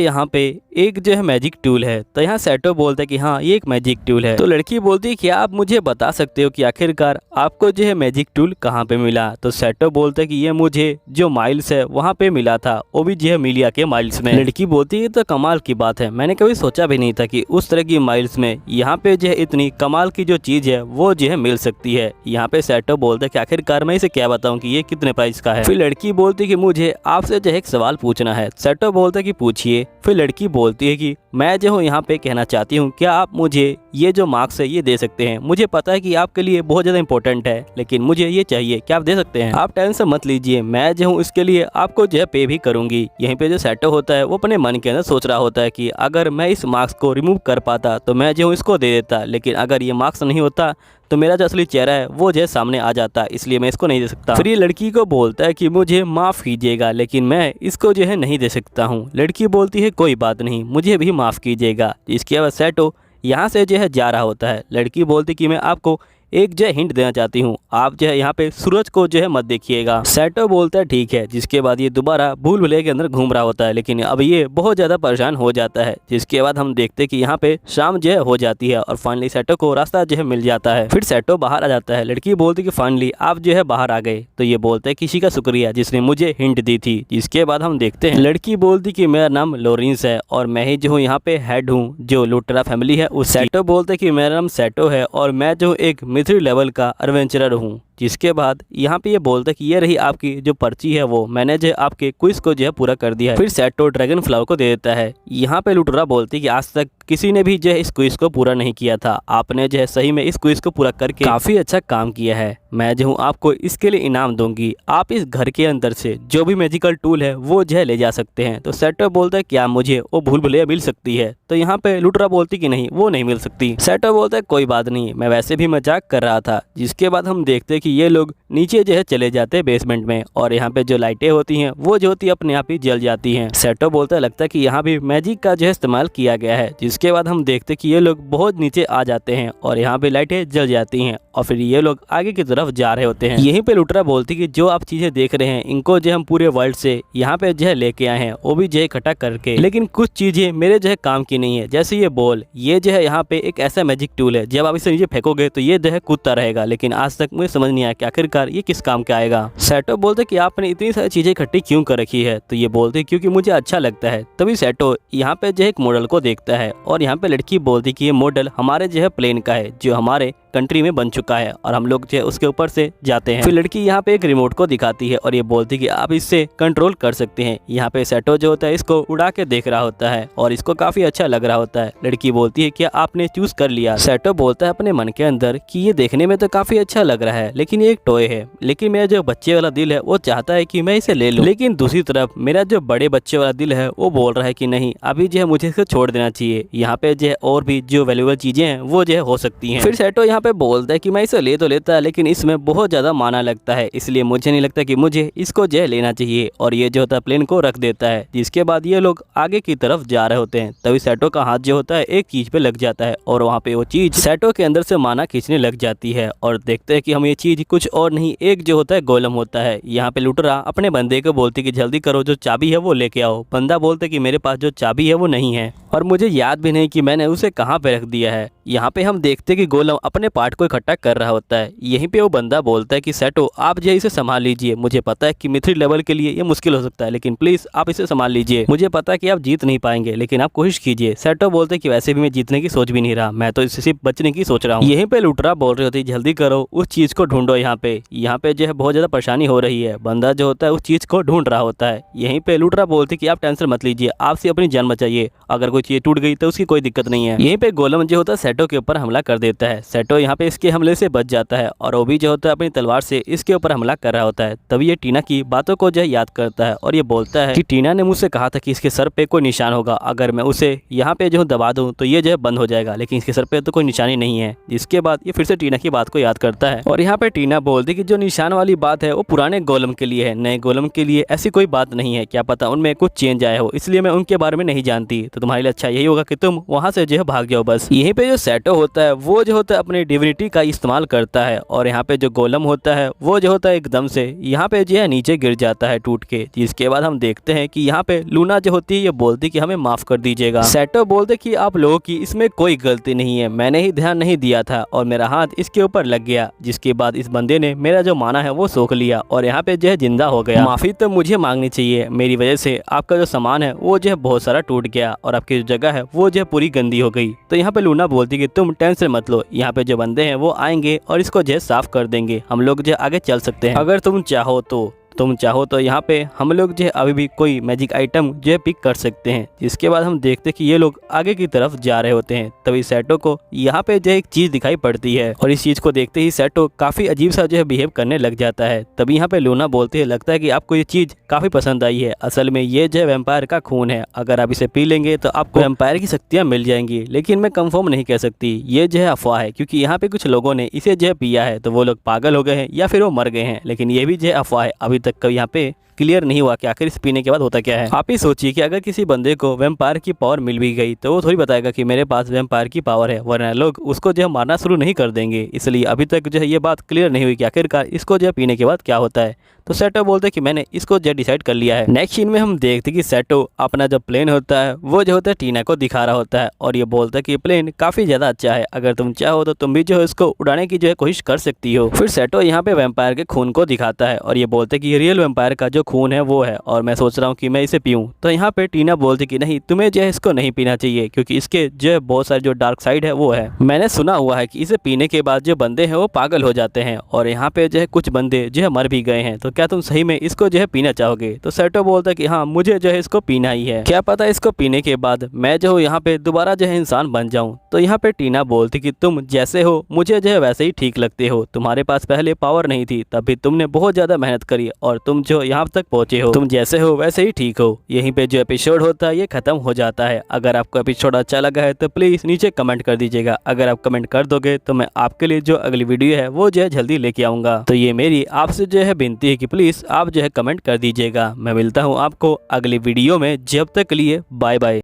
यहाँ पे एक जो है मैजिक टूल है। तो यहाँ सेटो बोलता है कि हाँ ये एक मैजिक टूल है। तो लड़की बोलती है कि आप मुझे बता सकते हो कि आखिरकार आपको जो है मैजिक टूल कहाँ पे मिला? तो सेटो बोलता है कि ये मुझे जो माइल्स है वहाँ पे मिला था, वो भी जो है मिलिया के माइल्स में। लड़की बोलती है तो कमाल की बात है, मैंने कभी सोचा भी नहीं था कि उस तरह की माइल्स में यहाँ पे जो है इतनी कमाल की जो चीज है वो जो है मिल सकती है। यहाँ पे सेटो बोलता है कि आखिरकार मैं इसे क्या बताऊं कि ये कितने प्राइस का है। फिर लड़की बोलती है कि मुझे आपसे जो है एक सवाल पूछना है। सेटो बोलता है कि पूछिए। फिर लड़की बोलती है कि मैं जो हूँ यहाँ पे कहना चाहती हूँ, क्या आप मुझे ये जो मार्क्स है ये दे सकते हैं? मुझे पता है कि आपके लिए बहुत ज्यादा इंपॉर्टेंट है, लेकिन मुझे ये चाहिए, क्या आप दे सकते हैं? आप टेंशन मत लीजिए, मैं जो हूँ इसके लिए आपको जो है पे भी करूंगी। यहीं पे जो सेटो होता है वो अपने मन के अंदर सोच रहा होता है कि अगर मैं इस मार्क्स को रिमूव कर पाता तो मैं जो हूँ इसको दे देता, लेकिन अगर ये मार्क्स नहीं होता तो मेरा जो असली चेहरा है वो जो है सामने आ जाता, इसलिए मैं इसको नहीं दे सकता। फिर ये लड़की को बोलता है कि मुझे माफ़ कीजिएगा, लेकिन मैं इसको जो है नहीं दे सकता हूँ। लड़की बोलती है कोई बात नहीं, मुझे भी माफ़ कीजिएगा। इसके बाद सेटो यहाँ से जो है जा रहा होता है। लड़की बोलती कि मैं आपको एक जो है हिंट देना चाहती हूँ, आप जो है यहाँ पे सूरज को जो है मत देखिएगा। सेटो बोलता है ठीक है। जिसके बाद ये दोबारा भूल भुलैया के अंदर घूम रहा होता है, लेकिन अब ये बहुत ज़्यादा परेशान हो जाता है। जिसके बाद हम देखते हैं कि यहाँ पे शाम जो है हो जाती है और फाइनली सेटो को रास्ता जो है मिल जाता है। फिर सेटो बाहर आ जाता है। लड़की बोलती कि फाइनली आप जो है बाहर आ गए। तो ये बोलते हैं किसी का शुक्रिया जिसने मुझे हिंट दी थी। जिसके बाद हम देखते हैं लड़की बोलती कि मेरा नाम लॉरेंस है और मैं ही जो हूँ यहाँ पे हेड हूँ जो लुटेरा फैमिली है उस। सेटो बोलते कि मेरा नाम सेटो है और मैं जो एक मिलिट्री लेवल का एडवेंचरर हूँ। जिसके बाद यहाँ पे ये बोलता है कि ये रही आपकी जो पर्ची है, वो मैंने जो आपके क्विज को जो है पूरा कर दिया है। फिर सेटो ड्रैगन फ्लावर को दे देता है। यहाँ पे लुटेरा बोलती है कि आज तक किसी ने भी जो है इस क्विज को पूरा नहीं किया था, आपने जो है सही में इस क्विज को पूरा करके काफी अच्छा काम किया है। मैं जो हूँ आपको इसके लिए इनाम दूंगी, आप इस घर के अंदर से जो भी मैजिकल टूल है वो जो है ले जा सकते हैं। तो सेटो बोलता है क्या मुझे वो भूल भुलैया मिल सकती है? तो यहाँ पे लुटेरा बोलती कि नहीं वो नहीं मिल सकती। सेटो बोलता है कोई बात नहीं, मैं वैसे भी मजाक कर रहा था। जिसके बाद हम देखते हैं कि ये लोग नीचे जो है चले जाते हैं बेसमेंट में और यहाँ पे जो लाइटें होती हैं वो जो होती है अपने आप ही जल जाती हैं। सेटो बोलता है लगता है कि यहाँ भी मैजिक का जो है इस्तेमाल किया गया है। जिसके बाद हम देखते हैं कि ये लोग बहुत नीचे आ जाते हैं और यहाँ पे लाइटें जल जाती हैं और फिर ये लोग आगे की तरफ जा रहे होते हैं। यहीं पे लुटेरा बोलती कि जो आप चीजें देख रहे हैं इनको जो हम पूरे वर्ल्ड से यहाँ पे जो है लेके आए हैं, वो भी जो है इकट्ठा करके, लेकिन कुछ चीजें मेरे जो है काम की नहीं है। जैसे ये बॉल, ये जो है यहाँ पे एक ऐसा मैजिक टूल है, जब आप इसे नीचे फेंकोगे तो ये जो है कूदता रहेगा, लेकिन आज तक मुझे समझ नहीं आया कि आखिरकार ये किस काम के आएगा। सेटो बोलते कि आपने इतनी सारी चीजें इकट्ठी क्यों कर रखी है? तो ये बोलते क्योंकि मुझे अच्छा लगता है। तभी सेटो यहाँ पे जो है एक मॉडल को देखता है और यहाँ पे लड़की बोलती कि ये मॉडल हमारे जो है प्लेन का है जो हमारे कंट्री में बन चुका है और हम लोग जो है उसके ऊपर से जाते हैं। फिर लड़की यहाँ पे एक रिमोट को दिखाती है और ये बोलती कि आप इससे कंट्रोल कर सकते हैं। यहाँ पे सेटो जो होता है इसको उड़ा के देख रहा होता है और इसको काफी अच्छा लग रहा होता है। लड़की बोलती है क्या आपने चूज कर लिया? सेटो बोलता है अपने मन के अंदर कि ये देखने में तो काफी अच्छा लग रहा है, लेकिन ये एक टॉय है, लेकिन मेरा जो बच्चे वाला दिल है वो चाहता है कि मैं इसे ले लूं। लेकिन दूसरी तरफ मेरा जो बड़े बच्चे वाला दिल है वो बोल रहा है कि नहीं, अभी जो है मुझे इसको छोड़ देना चाहिए। यहाँ पे जो है और भी जो वैल्यूएबल चीजें हैं वो जो है हो सकती हैं। फिर सेटो यहाँ पे बोलता है कि मैं इसे ले तो लेता लेकिन इसमें बहुत ज़्यादा माना लगता है, इसलिए मुझे नहीं लगता कि मुझे इसको जो है लेना चाहिए। और ये जो होता है प्लेन को रख देता है, जिसके बाद ये लोग आगे की तरफ जा रहे होते हैं। तभी सेटो का हाथ जो होता है एक चीज पे लग जाता है और वहाँ पे वो चीज सेटो के अंदर से माना खींचने लग जाती है। और देखते हैं कि हम ये चीज कुछ और नहीं, एक जो होता है गोलम होता है। यहाँ पे लुटेरा अपने बंदे को बोलती कि जल्दी करो, जो चाबी है वो लेके आओ। बंदा बोलते कि मेरे पास जो चाबी है वो नहीं है और मुझे याद भी नहीं कि मैंने उसे कहाँ पे रख दिया है। यहाँ पे हम देखते कि गोलम अपने पार्ट को इकट्ठा कर रहा होता है। यहीं पे वो बंदा बोलता है कि सेटो आप जो इसे संभाल लीजिए, मुझे पता है कि मिथिल लेवल के लिए ये मुश्किल हो सकता है, लेकिन प्लीज आप इसे संभाल लीजिए। मुझे पता है कि आप जीत नहीं पाएंगे लेकिन आप कोशिश कीजिए। सेटो बोलते कि वैसे भी मैं जीतने की सोच भी नहीं रहा, मैं तो इससे सिर्फ बचने की सोच रहा हूँ। यहीं पे लुटेरा बोल रही होती जल्दी करो, उस चीज को ढूंढो। यहाँ पे जो है बहुत ज्यादा परेशानी हो रही है। बंदा जो होता है उस चीज को ढूंढ रहा होता है। यहीं पे लुटेरा बोलती कि आप टेंशन मत लीजिए, आपसे अपनी जान बचाइए, अगर कोई चीज टूट गई तो उसकी कोई दिक्कत नहीं है। यहीं पे गोलम जो होता है सेटो के ऊपर हमला कर देता है। सेटो यहाँ पे इसके हमले से बच जाता है और वो भी जो होता है अपनी तलवार से इसके ऊपर हमला कर रहा होता है। तभी ये टीना की बातों को जो है याद करता है और ये बोलता है कि टीना ने मुझसे कहा था कि इसके सर पे कोई निशान होगा, अगर मैं उसे यहाँ पे जो दबा दूं तो ये जो है बंद हो जाएगा, लेकिन इसके सर पे तो कोई निशानी नहीं है। जिसके बाद ये फिर से टीना की बात को याद करता है और यहाँ पे टीना बोलती कि जो निशान वाली बात है वो पुराने गोलम के लिए है, नए गोलम के लिए ऐसी कोई बात नहीं है। क्या पता उनमें कुछ चेंज आया हो, इसलिए मैं उनके बारे में नहीं जानती। तो तुम्हारे लिए अच्छा यही होगा कि तुम वहाँ से जो है भाग जाओ बस। यहीं पे जो सेटो होता है वो जो होता है अपनी डिविनिटी का इस्तेमाल करता है और यहाँ पे जो गोलम होता है वो जो होता है एकदम से यहाँ पे जो है नीचे गिर जाता है टूट के। जिसके बाद हम देखते हैं कि यहाँ पे लूना जो होती है ये बोलती कि हमें माफ कर दीजिएगा। सेटो बोलते कि आप लोगों की इसमें कोई गलती नहीं है, मैंने ही ध्यान नहीं दिया था और मेरा हाथ इसके ऊपर लग गया। जिसके बाद इस बंदे ने मेरा जो माना है वो सोख लिया और यहाँ पे जो है जिंदा हो गया। माफी तो मुझे मांगनी चाहिए, मेरी वजह से आपका जो सामान है वो जो है बहुत सारा टूट गया और आपकी जो जगह है वो जो है पूरी गंदी हो गई। तो यहाँ पे लूना बोलती कि तुम टेंशन मत लो, यहाँ पे जो बंदे हैं वो आएंगे और इसको जो है साफ कर देंगे, हम लोग जो आगे चल सकते हैं अगर तुम चाहो तो यहाँ पे हम लोग जो है अभी भी कोई मैजिक आइटम जो है पिक कर सकते हैं। जिसके बाद हम देखते हैं कि ये लोग आगे की तरफ जा रहे होते हैं। तभी सेटो को यहाँ पे जो एक चीज दिखाई पड़ती है और इस चीज को देखते ही सेटो काफी अजीब सा जो है बिहेव करने लग जाता है। तभी यहाँ पे लूना बोलती है लगता है कि आपको ये चीज काफी पसंद आई है, असल में ये जो है वैम्पायर का खून है, अगर आप इसे पी लेंगे तो आपको वैम्पायर की शक्तियाँ मिल जाएंगी। लेकिन मैं कंफर्म नहीं कह सकती, ये जो है अफवाह है, क्योंकि यहाँ पे कुछ लोगों ने इसे जो है पिया है तो वो लोग पागल हो गए हैं या फिर वो मर गए हैं। लेकिन ये भी जो है अफवाह है, अभी तक कभी यहाँ पे क्लियर नहीं हुआ कि आखिर इस पीने के बाद होता क्या है। आप ही सोचिए कि अगर किसी बंदे को वैम्पायर की पावर मिल भी गई तो वो थोड़ी बताएगा कि मेरे पास वैम्पायर की पावर है, वरना लोग उसको जो है मारना शुरू नहीं कर देंगे। इसलिए अभी तक जो है ये बात क्लियर नहीं हुई कि आखिरकार इसको जो है पीने के बाद क्या होता है। तो सेटो बोलते कि मैंने इसको जो डिसाइड कर लिया है। नेक्स्ट सीन में हम देखते कि सेटो अपना जो प्लेन होता है वो जो होता है टीना को दिखा रहा होता है और ये बोलता है कि ये प्लेन काफी ज्यादा अच्छा है, अगर तुम चाहो तो तुम भी जो है इसको उड़ाने की जो है कोशिश कर सकती हो। फिर सेटो यहाँ पे वैम्पायर के खून को दिखाता है और ये बोलते कि ये रियल वैम्पायर का जो खून है वो है और मैं सोच रहा हूँ कि मैं इसे पीऊँ। तो यहाँ पे टीना बोलती कि नहीं, तुम्हें जो है इसको नहीं पीना चाहिए, क्योंकि इसके जो है बहुत सारे जो डार्क साइड है वो है। मैंने सुना हुआ है कि इसे पीने के बाद जो बंदे हैं वो पागल हो जाते हैं और यहाँ पे जो है कुछ बंदे जो है मर भी गए हैं। तो क्या तुम सही में इसको जो है पीना चाहोगे? तो सेटो बोलता है कि हाँ, मुझे जो है इसको पीना ही है, क्या पता इसको पीने के बाद मैं जो हूँ यहाँ पे दोबारा जो है इंसान बन जाऊँ। तो यहाँ पे टीना बोलती कि तुम जैसे हो मुझे जो है वैसे ही ठीक लगते हो, तुम्हारे पास पहले पावर नहीं थी तब भी तुमने बहुत ज्यादा मेहनत करी और तुम जो यहाँ तक पहुंचे हो, तुम जैसे हो वैसे ही ठीक हो। यहीं पे जो एपिसोड होता है ये खत्म हो जाता है। अगर आपको एपिसोड अच्छा लगा है तो प्लीज नीचे कमेंट कर दीजिएगा। अगर आप कमेंट कर दोगे तो मैं आपके लिए जो अगली वीडियो है वो जो है जल्दी लेके आऊंगा। तो ये मेरी आपसे जो है विनती है कि प्लीज आप जो है कमेंट कर दीजिएगा। मैं मिलता हूँ आपको अगली वीडियो में, जब तक के लिए बाय बाय।